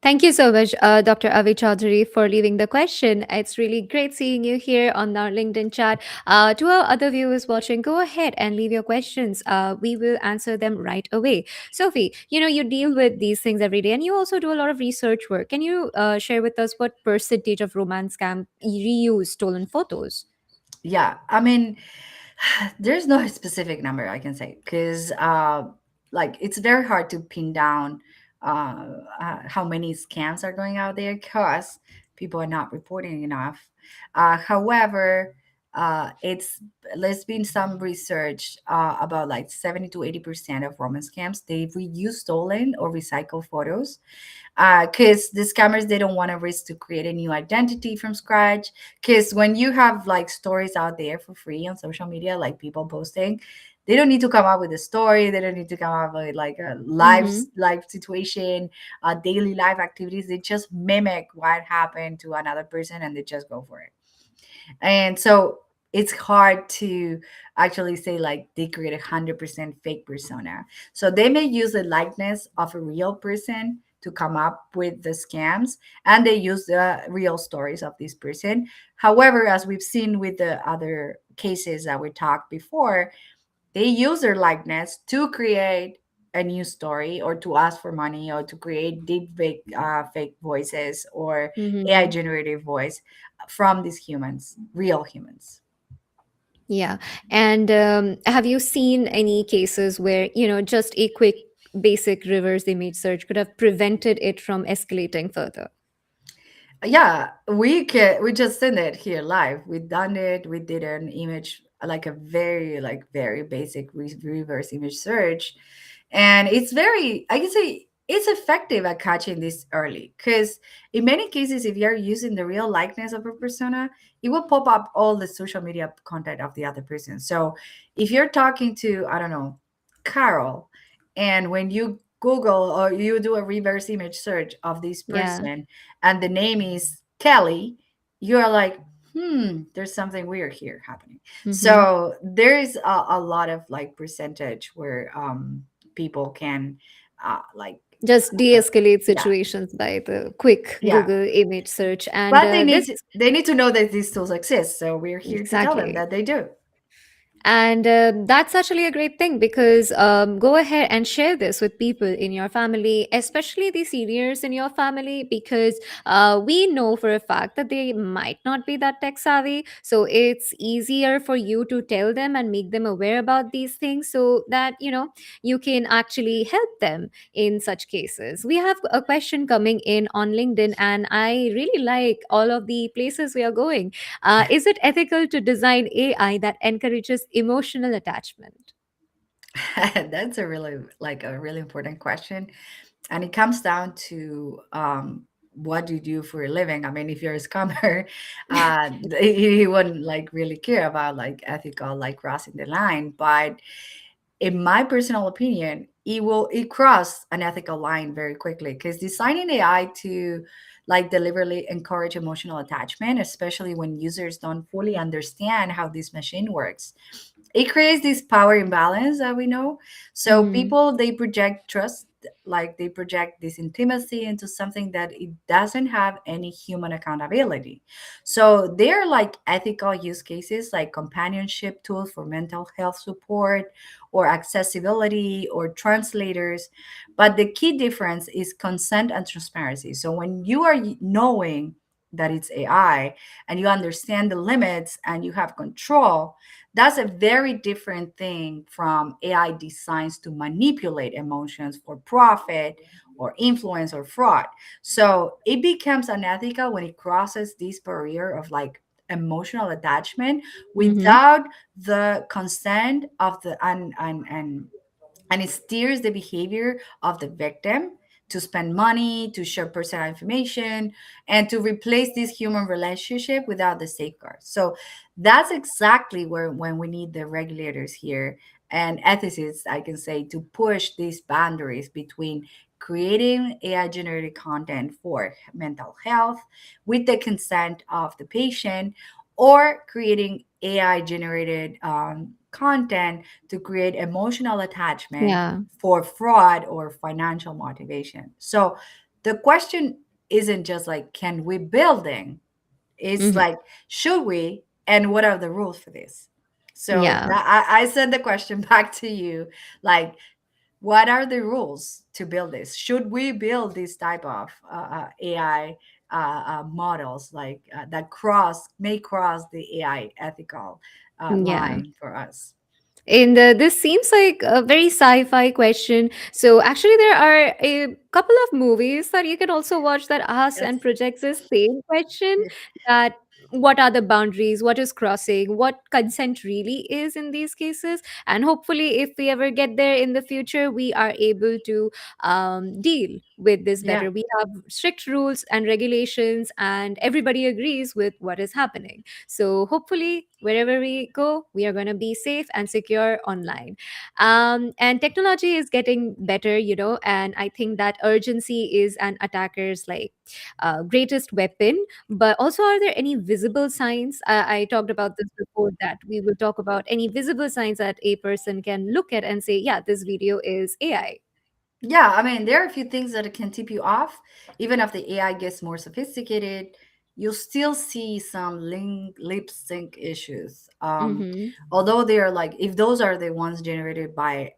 Thank you so much, Dr. Avi Chaudhary, for leaving the question. It's really great seeing you here on our LinkedIn chat. To our other viewers watching, go ahead and leave your questions. We will answer them right away. Sophie, you deal with these things every day, and you also do a lot of research work. Can you share with us what percentage of romance scam reuse stolen photos? Yeah, I mean, there's no specific number I can say because, like, it's very hard to pin down how many scams are going out there because people are not reporting enough. However, it's there's been some research about like 70 to 80% of romance scams they reuse stolen or recycled photos because the scammers they don't want to risk to create a new identity from scratch, because when you have like stories out there for free on social media, like people posting, they don't need to come up with a story, they don't need to come up with like a Mm-hmm. life situation, daily life activities. They just mimic what happened to another person and they just go for it. And so it's hard to actually say like they create 100% fake persona. So they may use the likeness of a real person to come up with the scams, and they use the real stories of this person. However, as we've seen with the other cases that we talked before, they use their likeness to create a new story or to ask for money or to create deep fake voices or AI Mm-hmm. generated voice from these humans, real humans. Yeah. And have you seen any cases where, just a quick basic reverse image search could have prevented it from escalating further? Yeah, we just did it here live. We done it. We did an image like a very basic reverse image search, and it's very, I can say it's effective at catching this early because in many cases if you're using the real likeness of a persona, it will pop up all the social media content of the other person. So if you're talking to, I don't know, Carol, and when you Google or you do a reverse image search of this Yeah. person and the name is Kelly, you are like, there's something weird here happening. Mm-hmm. So there is a lot of like percentage where people can like, Just de uh, escalate yeah, situations by the quick yeah. Google image search. And But this, they need to know that these tools exist. So we're here to tell them exactly. that they do. And that's actually a great thing because go ahead and share this with people in your family, especially the seniors in your family, because we know for a fact that they might not be that tech savvy. So it's easier for you to tell them and make them aware about these things so that, you can actually help them in such cases. We have a question coming in on LinkedIn, and I really like all of the places we are going. Is it ethical to design AI that encourages emotional attachment? That's a really like a really important question, and it comes down to what do you do for a living. I mean, if you're a scammer, he wouldn't like really care about like ethical, like crossing the line. But in my personal opinion, it cross an ethical line very quickly because designing AI to like deliberately encourage emotional attachment, especially when users don't fully understand how this machine works, it creates this power imbalance that we know. So Mm-hmm. people they project trust, like they project this intimacy into something that it doesn't have any human accountability. So they're like ethical use cases like companionship tools for mental health support or accessibility or translators. But the key difference is consent and transparency. So when you are knowing that it's AI and you understand the limits and you have control, that's a very different thing from AI designs to manipulate emotions for profit or influence or fraud. So it becomes unethical when it crosses this barrier of like emotional attachment Mm-hmm. without the consent of the and it steers the behavior of the victim to spend money, to share personal information, and to replace this human relationship without the safeguards. So that's exactly where when we need the regulators here and ethicists, I can say, to push these boundaries between creating AI generated content for mental health with the consent of the patient or creating AI generated content to create emotional attachment Yeah. for fraud or financial motivation. So the question isn't just like, can we building? It's Mhm. like, should we? And what are the rules for this? So Yeah. I send the question back to you, like, what are the rules to build this? Should we build this type of AI models, like that may cross the AI ethical Yeah. line for us? And this seems like a very sci-fi question. So actually, there are a couple of movies that you can also watch that asks Yes. and projects the same question, Yes. that what are the boundaries, what is crossing, what consent really is in these cases. And hopefully, if we ever get there in the future, we are able to deal with this Yeah. better. We have strict rules and regulations, and everybody agrees with what is happening. So hopefully, wherever we go, we are going to be safe and secure online. And technology is getting better, and I think that urgency is an attacker's like greatest weapon. But also, are there any visible signs? I talked about this before, that we will talk about any visible signs that a person can look at and say, yeah, this video is AI. Yeah, I mean, there are a few things that can tip you off. Even if the AI gets more sophisticated, you'll still see some lip sync issues. Mm-hmm. Although they're like, if those are the ones generated by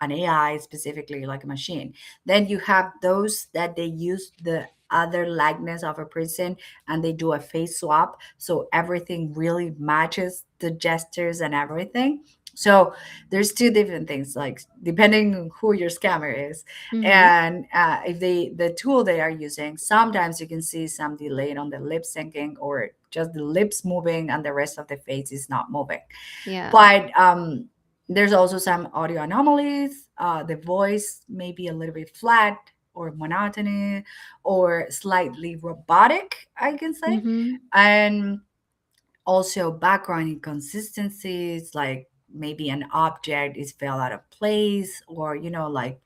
an AI, specifically like a machine, then you have those that they use the other likeness of a person and they do a face swap. So everything really matches the gestures and everything. So there's two different things, like depending on who your scammer is, Mm-hmm. and if the tool they are using, sometimes you can see some delay on the lip syncing, or just the lips moving and the rest of the face is not moving. Yeah. But there's also some audio anomalies. The voice may be a little bit flat or monotony or slightly robotic, I can say. Mm-hmm. And also background inconsistencies, like maybe an object is fell out of place, or like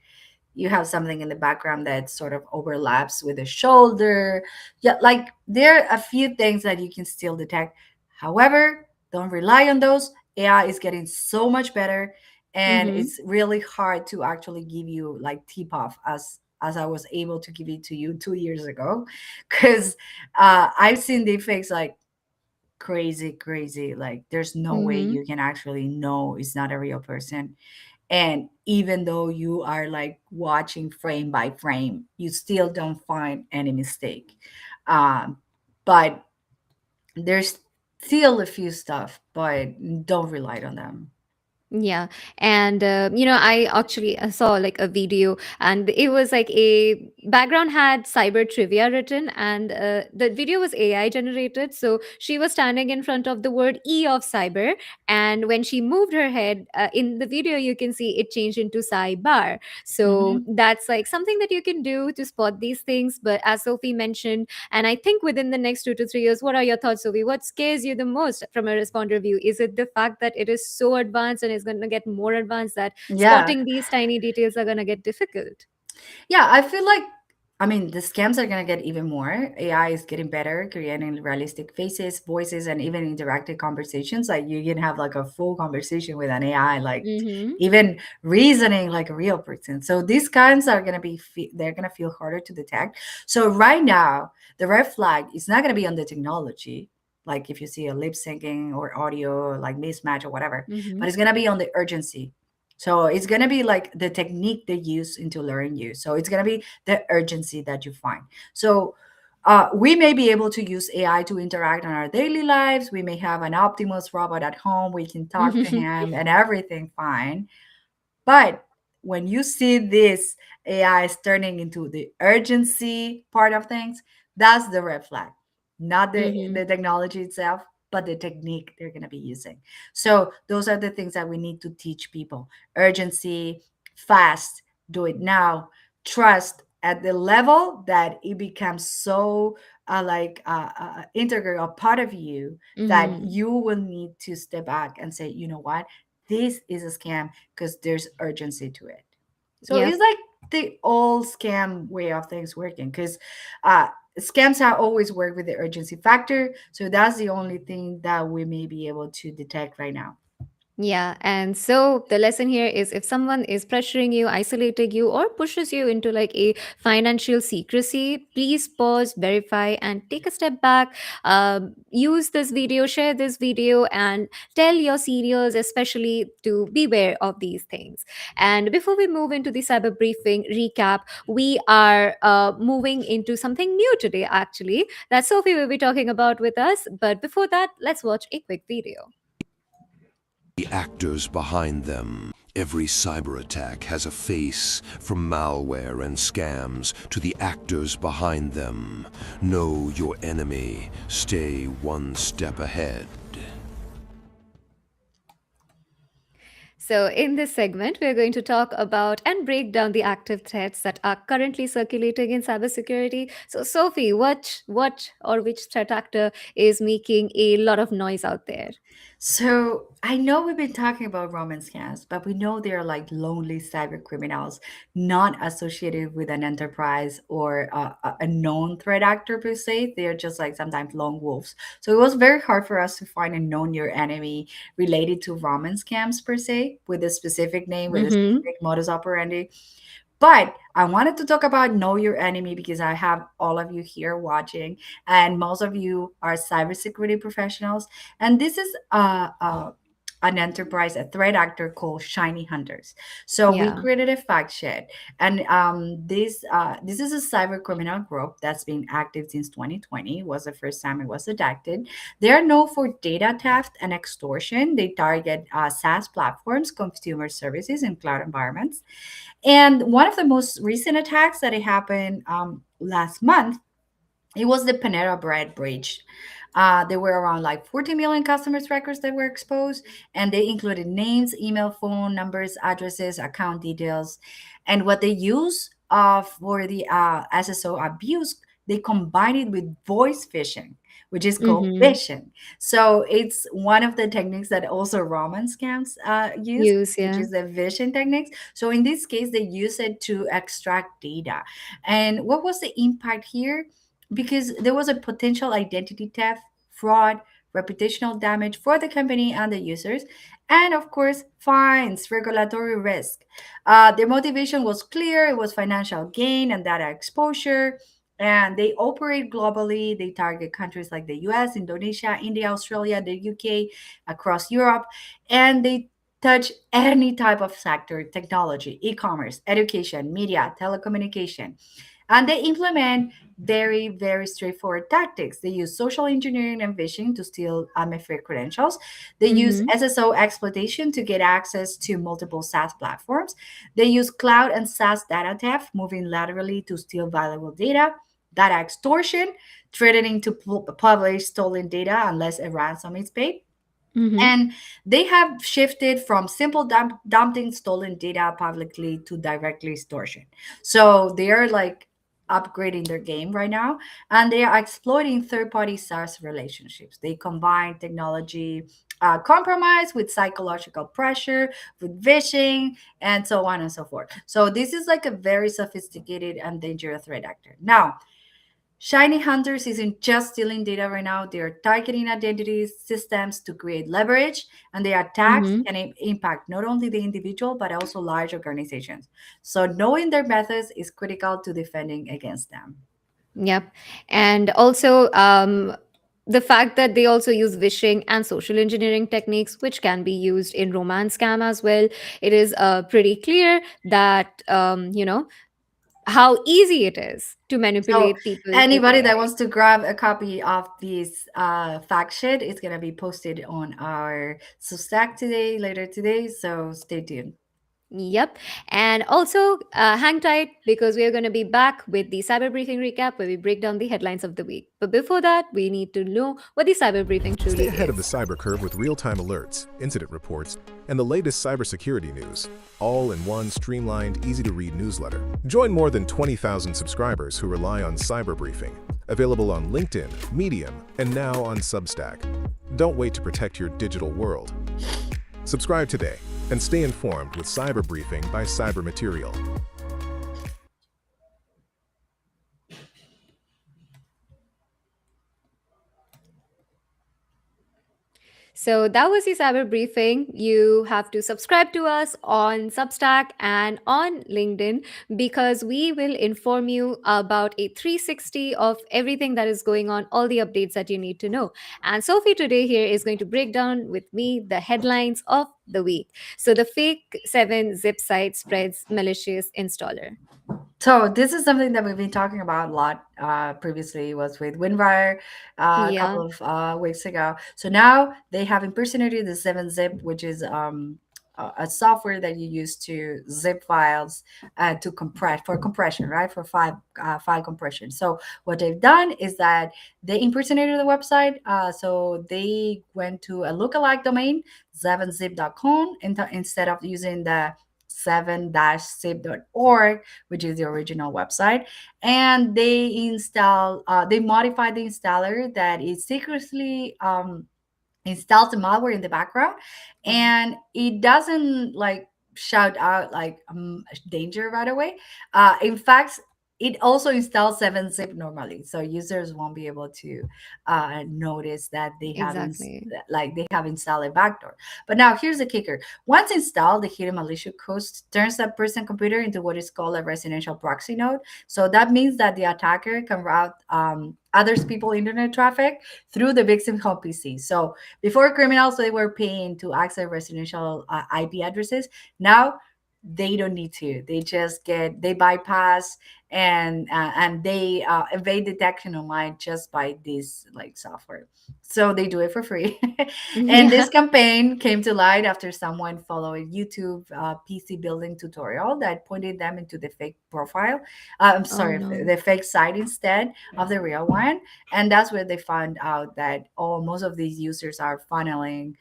you have something in the background that sort of overlaps with the shoulder. Yeah, like there are a few things that you can still detect. However, don't rely on those. AI is getting so much better, and Mm-hmm. it's really hard to actually give you like tip off as I was able to give it to you 2 years ago, because I've seen deepfakes like crazy, crazy. Like there's no way Mm-hmm. you can actually know it's not a real person. And even though you are like watching frame by frame, you still don't find any mistake. Um, but there's still a few stuff, but don't rely on them. Yeah, and I actually saw like a video, and it was like a background had cyber trivia written, and the video was AI generated. So she was standing in front of the word E of cyber, and when she moved her head in the video, you can see it changed into cyber. So Hmm. that's like something that you can do to spot these things. But as Sophie mentioned, and I think within the next 2 to 3 years, what are your thoughts, Sophie? What scares you the most from a responder view? Is it the fact that it is so advanced and is going to get more advanced, that Yeah. spotting these tiny details are going to get difficult? Yeah, I feel like, I mean, the scams are going to get even more. AI is getting better, creating realistic faces, voices, and even interactive conversations. Like you can have like a full conversation with an AI, like Mm-hmm. even reasoning like a real person. So these kinds are going to they're going to feel harder to detect. So right now, the red flag is not going to be on the technology. Like if you see a lip syncing or audio like mismatch or whatever, Mm-hmm. but it's going to be on the urgency. So it's going to be like the technique they use into learning you. So it's going to be the urgency that you find. So we may be able to use AI to interact in our daily lives. We may have an Optimus robot at home. We can talk to him and everything fine. But when you see this AI is turning into the urgency part of things, that's the red flag. Not Mm-hmm. the technology itself, but the technique they're going to be using. So those are the things that we need to teach people: urgency, fast, do it now, trust at the level that it becomes so integral, a part of you, that Mm-hmm. you will need to step back and say, you know what, this is a scam because there's urgency to it. So Yep. it's like the old scam way of things working, because uh, scams have always worked with the urgency factor. So that's the only thing that we may be able to detect right now. Yeah, and so the lesson here is if someone is pressuring you, isolating you, or pushes you into like a financial secrecy, please pause, verify, and take a step back. Use this video, share this video, and tell your seniors, especially, to beware of these things. And before we move into the cyber briefing recap, we are moving into something new today, actually, that Sophie will be talking about with us. But before that, let's watch a quick video. The actors behind them. Every cyber attack has a face, from malware and scams to the actors behind them. Know your enemy. Stay one step ahead. So, in this segment, we're going to talk about and break down the active threats that are currently circulating in cybersecurity. So, Sophie, what or which threat actor is making a lot of noise out there? So I know we've been talking about Roman scams, but we know they're like lonely cyber criminals, not associated with an enterprise or a known threat actor per se. They're just like sometimes lone wolves. So it was very hard for us to find a known your enemy related to Roman scams per se, with a specific name, with a Mm-hmm. specific modus operandi. But I wanted to talk about know your enemy because I have all of you here watching, and most of you are cybersecurity professionals. And this is an enterprise, a threat actor called Shiny Hunters. So we Yeah. created a fact sheet, and this is a cyber criminal group that's been active since 2020. Was the first time it was detected. They are known for data theft and extortion. They target SaaS platforms, consumer services, and cloud environments. And one of the most recent attacks that it happened last month, it was the Panera Bread breach. There were around like 40 million customers' records that were exposed, and they included names, email, phone numbers, addresses, account details. And what they use for the SSO abuse, they combine it with voice phishing, which is called Mm-hmm. phishing. So it's one of the techniques that also Roman scams use, Use, which yeah. is the phishing techniques. So in this case, they use it to extract data. And what was the impact here? Because there was a potential identity theft, fraud, reputational damage for the company and the users, and of course, fines, regulatory risk. Their motivation was clear, it was financial gain and data exposure. And they operate globally. They target countries like the US, Indonesia, India, Australia, the UK, across Europe. And they touch any type of sector: technology, e commerce, education, media, telecommunication. And they implement very, very straightforward tactics. They use social engineering and phishing to steal MFA credentials. They use Mm-hmm. SSO exploitation to get access to multiple SaaS platforms. They use cloud and SaaS data theft, moving laterally to steal valuable data. Data extortion, threatening to publish stolen data unless a ransom is paid. Mm-hmm. And they have shifted from simple dumping stolen data publicly to directly extortion. So they are like upgrading their game right now, and they are exploiting third-party SaaS relationships. They combine technology compromise with psychological pressure, with vishing, and so on and so forth. So this is like a very sophisticated and dangerous threat actor. Now, Shiny Hunters isn't just stealing data right now. They are targeting identities, systems to create leverage, and their attacks Mm-hmm. can impact not only the individual, but also large organizations. So, knowing their methods is critical to defending against them. Yep. And also, the fact that they also use vishing and social engineering techniques, which can be used in romance scam as well, it is pretty clear that, how easy it is to So, manipulate people with anybody that AI. wants to grab a copy of this fact sheet, it's going to be posted on our Substack today, later today. So, stay tuned. Yep. And also, hang tight because we are going to be back with the cyber briefing recap where we break down the headlines of the week. But before that, we need to know what the cyber briefing Stay truly ahead of the is. cyber curve with real-time alerts, incident reports, and the latest cybersecurity news, all in one streamlined, easy-to-read newsletter. Join more than 20,000 subscribers who rely on cyber briefing, available on LinkedIn, Medium, and now on Substack. Don't wait to protect your digital world. Subscribe today and stay informed with Cyber Briefing by Cyber Material. So that was the cyber briefing. You have to subscribe to us on Substack and on LinkedIn because we will inform you about a 360 of everything that is going on, all the updates that you need to know. And Sophie today here is going to break down with me the headlines of the week. So the fake 7 zip site spreads malicious installer. So this is something that we've been talking about a lot previously. Was with Windwire a Yeah. couple of weeks ago. So now they have impersonated the 7-zip, which is a software that you use to zip files to compress for compression, right? For file compression. So what they've done is that they impersonated the website. So they went to a lookalike domain, 7zip.com, instead of using the 7-zip.org, which is the original website. And they modified the installer that is secretly installs the malware in the background, and it doesn't like shout out like danger right away. In fact, it also installs 7-zip normally, so users won't be able to notice that Exactly. they have installed a backdoor. But now here's the kicker: once installed, the hidden malicious code turns that person computer into what is called a residential proxy node. So that means that the attacker can route others people internet traffic through the victim's home PC. So before, criminals, they were paying to access residential IP addresses. Now they don't need to. They bypass and they evade detection online just by this like software. So they do it for free. And Yeah. this campaign came to light after someone followed a YouTube PC building tutorial that pointed them into the fake profile. I'm Oh sorry, no. the fake site instead of the real one. And that's where they found out that most of these users are funneling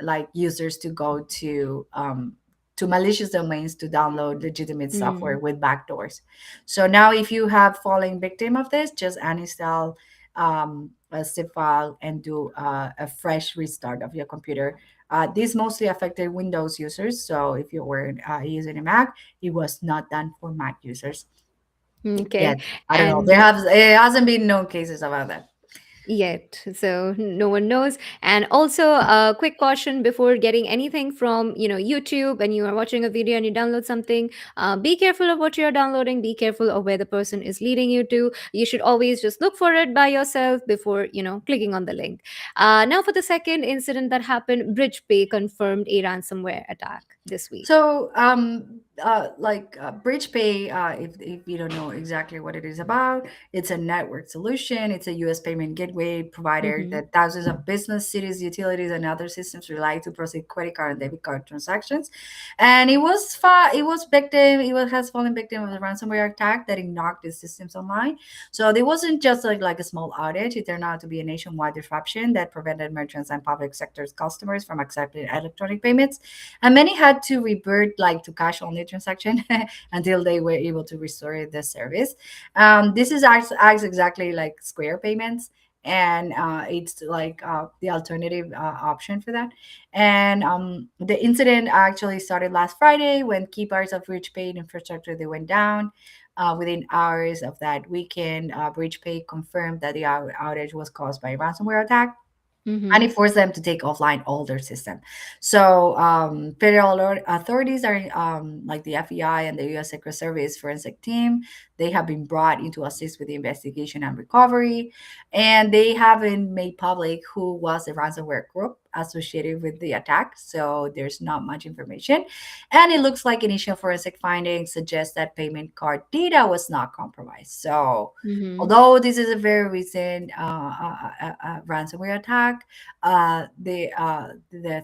like users to go to malicious domains to download legitimate software Hmm. with backdoors. So now if you have fallen victim of this, just uninstall a zip file and do a fresh restart of your computer. This mostly affected Windows users. So if you were using a Mac, it was not done for Mac users. Yeah, Okay. I don't know. And It hasn't been no cases about that. yet, so no one knows. And also a quick caution before getting anything from YouTube, and you are watching a video and you download something, be careful of what you're downloading, be careful of where the person is leading you to. You should always just look for it by yourself before clicking on the link. Now for the second incident that happened, BridgePay confirmed a ransomware attack this week. So, BridgePay, if you don't know exactly what it is about, it's a network solution. It's a U.S. payment gateway provider Mm-hmm. that thousands of business, cities, utilities, and other systems rely to process credit card and debit card transactions. And has fallen victim of a ransomware attack that it knocked the systems online. So there wasn't just like a small outage. It turned out to be a nationwide disruption that prevented merchants and public sector's customers from accepting electronic payments, and many had to revert like to cash only transaction until they were able to restore the service. This is acts exactly like Square payments, and it's like the alternative option for that. And the incident actually started last Friday when key parts of BridgePay infrastructure they went down. Within hours of that weekend, BridgePay confirmed that the outage was caused by a ransomware attack, and Mm-hmm. it forced them to take offline all their system. So federal authorities are like the FBI and the U.S. Secret Service forensic team. They have been brought in to assist with the investigation and recovery, and they haven't made public who was the ransomware group associated with the attack. So there's not much information, and it looks like initial forensic findings suggest that payment card data was not compromised. So Mm-hmm. although this is a very recent ransomware attack, the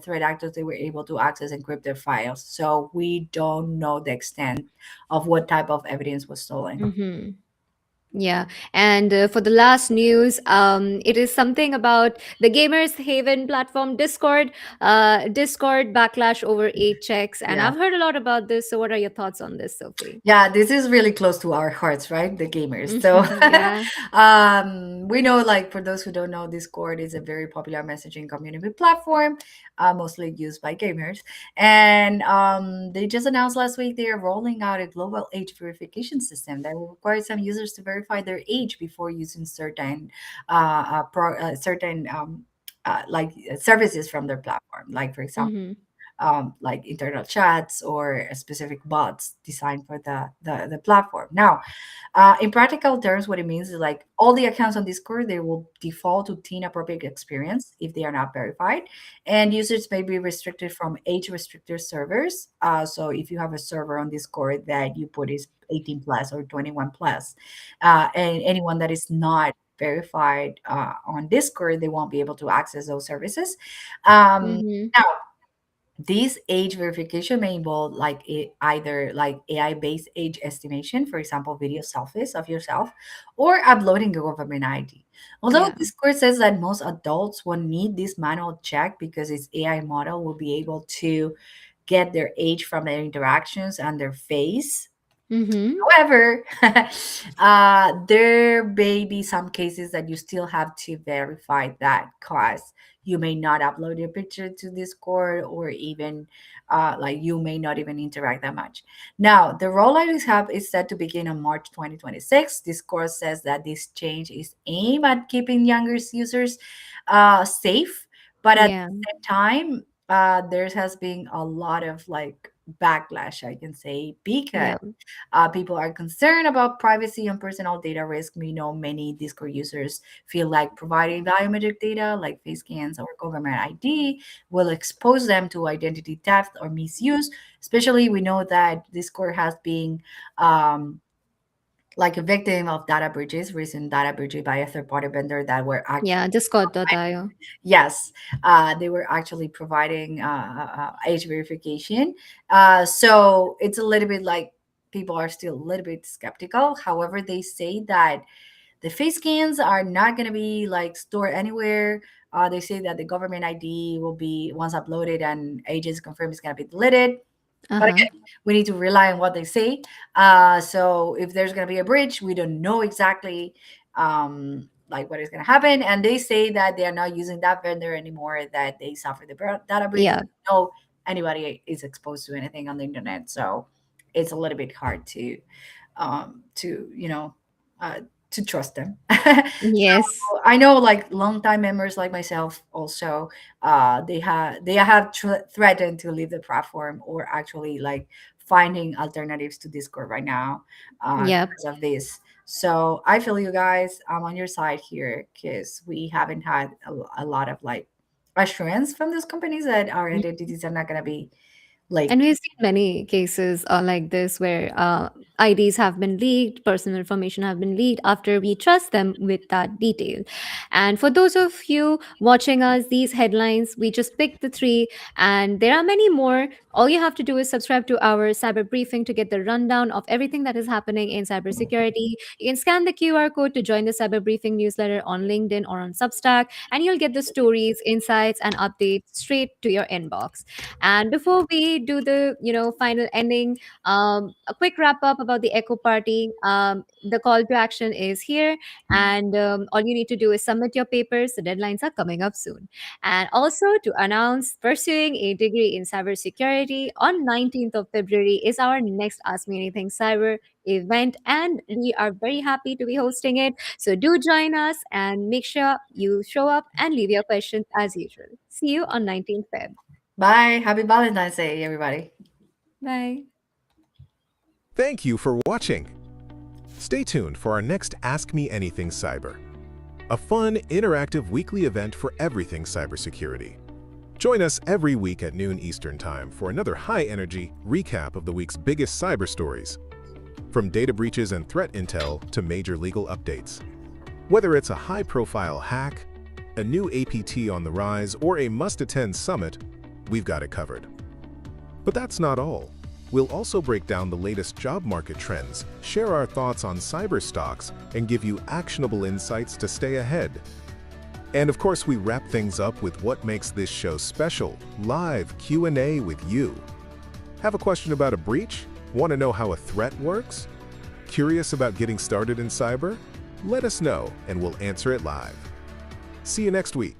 threat actors they were able to access encrypted files. So we don't know the extent of what type of evidence was stolen. Mm-hmm. Yeah, and for the last news, it is something about the Gamers Haven platform Discord. Discord backlash over 8 checks, and Yeah. I've heard a lot about this. So, what are your thoughts on this, Sophie? Yeah, this is really close to our hearts, right? The gamers. So Yeah. we know, like, for those who don't know, Discord is a very popular messaging community platform, mostly used by gamers. And they just announced last week they are rolling out a global age verification system that will require some users to verify their age before using certain services from their platform, like for example, Mm-hmm. like internal chats or specific bots designed for the platform. Now, in practical terms, what it means is like all the accounts on Discord, they will default to teen appropriate experience if they are not verified, and users may be restricted from age restricted servers. So if you have a server on Discord that you put is 18 plus or 21 plus, and anyone that is not verified on Discord, they won't be able to access those services. Mm-hmm. Now, this age verification may involve like either like AI-based age estimation, for example, video selfies of yourself, or uploading your government ID. Although Yeah. Discord says that most adults won't need this manual check because its AI model will be able to get their age from their interactions and their face. Mm-hmm. However, there may be some cases that you still have to verify that because you may not upload your picture to Discord, or even like you may not even interact that much. Now, the rollout is set to begin on March 2026. Discord says that this change is aimed at keeping younger users safe, but at Yeah. the same time, there has been a lot of like backlash, I can say, because Yeah. people are concerned about privacy and personal data risk. We know many Discord users feel like providing biometric data like face scans or government ID will expose them to identity theft or misuse. Especially, we know that Discord has been like a victim of data breaches, recent data breaches by a third party vendor that were actually Yeah. Discord.io. yes, they were actually providing age verification. So it's a little bit like people are still a little bit skeptical. However, they say that the face scans are not going to be like stored anywhere. They say that the government ID will be once uploaded and age is confirmed, it's going to be deleted. But Uh-huh. again, we need to rely on what they say. So if there's going to be a breach, we don't know exactly like what is going to happen. And they say that they are not using that vendor anymore, that they suffered the data breach. Yeah. No, anybody is exposed to anything on the internet. So it's a little bit hard to uh, to trust them. Yes. I know like longtime members like myself also they have threatened to leave the platform, or actually like finding alternatives to Discord right now Yep. because of this. So I feel you guys. I'm on your side here because we haven't had a lot of like assurance from those companies that our identities are not going to be like. And we've seen many cases like this where IDs have been leaked, personal information have been leaked after we trust them with that detail. And for those of you watching us, these headlines, we just picked the three, and there are many more. All you have to do is subscribe to our cyber briefing to get the rundown of everything that is happening in cybersecurity. You can scan the QR code to join the cyber briefing newsletter on LinkedIn or on Substack, and you'll get the stories, insights, and updates straight to your inbox. And before we do the final ending, a quick wrap up about the Echo Party. The call to action is here, and all you need to do is submit your papers. The deadlines are coming up soon. And also to announce, pursuing a degree in cybersecurity on 19th of February is our next Ask Me Anything Cyber event, and we are very happy to be hosting it. So do join us and make sure you show up and leave your questions as usual. See you on 19th Feb. Bye. Happy Valentine's Day, everybody. Bye. Thank you for watching. Stay tuned for our next Ask Me Anything Cyber, a fun, interactive weekly event for everything cybersecurity. Join us every week at noon Eastern Time for another high-energy recap of the week's biggest cyber stories, from data breaches and threat intel to major legal updates. Whether it's a high-profile hack, a new APT on the rise, or a must-attend summit, we've got it covered. But that's not all. We'll also break down the latest job market trends, share our thoughts on cyber stocks, and give you actionable insights to stay ahead. And of course, we wrap things up with what makes this show special, live Q&A with you. Have a question about a breach? Want to know how a threat works? Curious about getting started in cyber? Let us know and we'll answer it live. See you next week.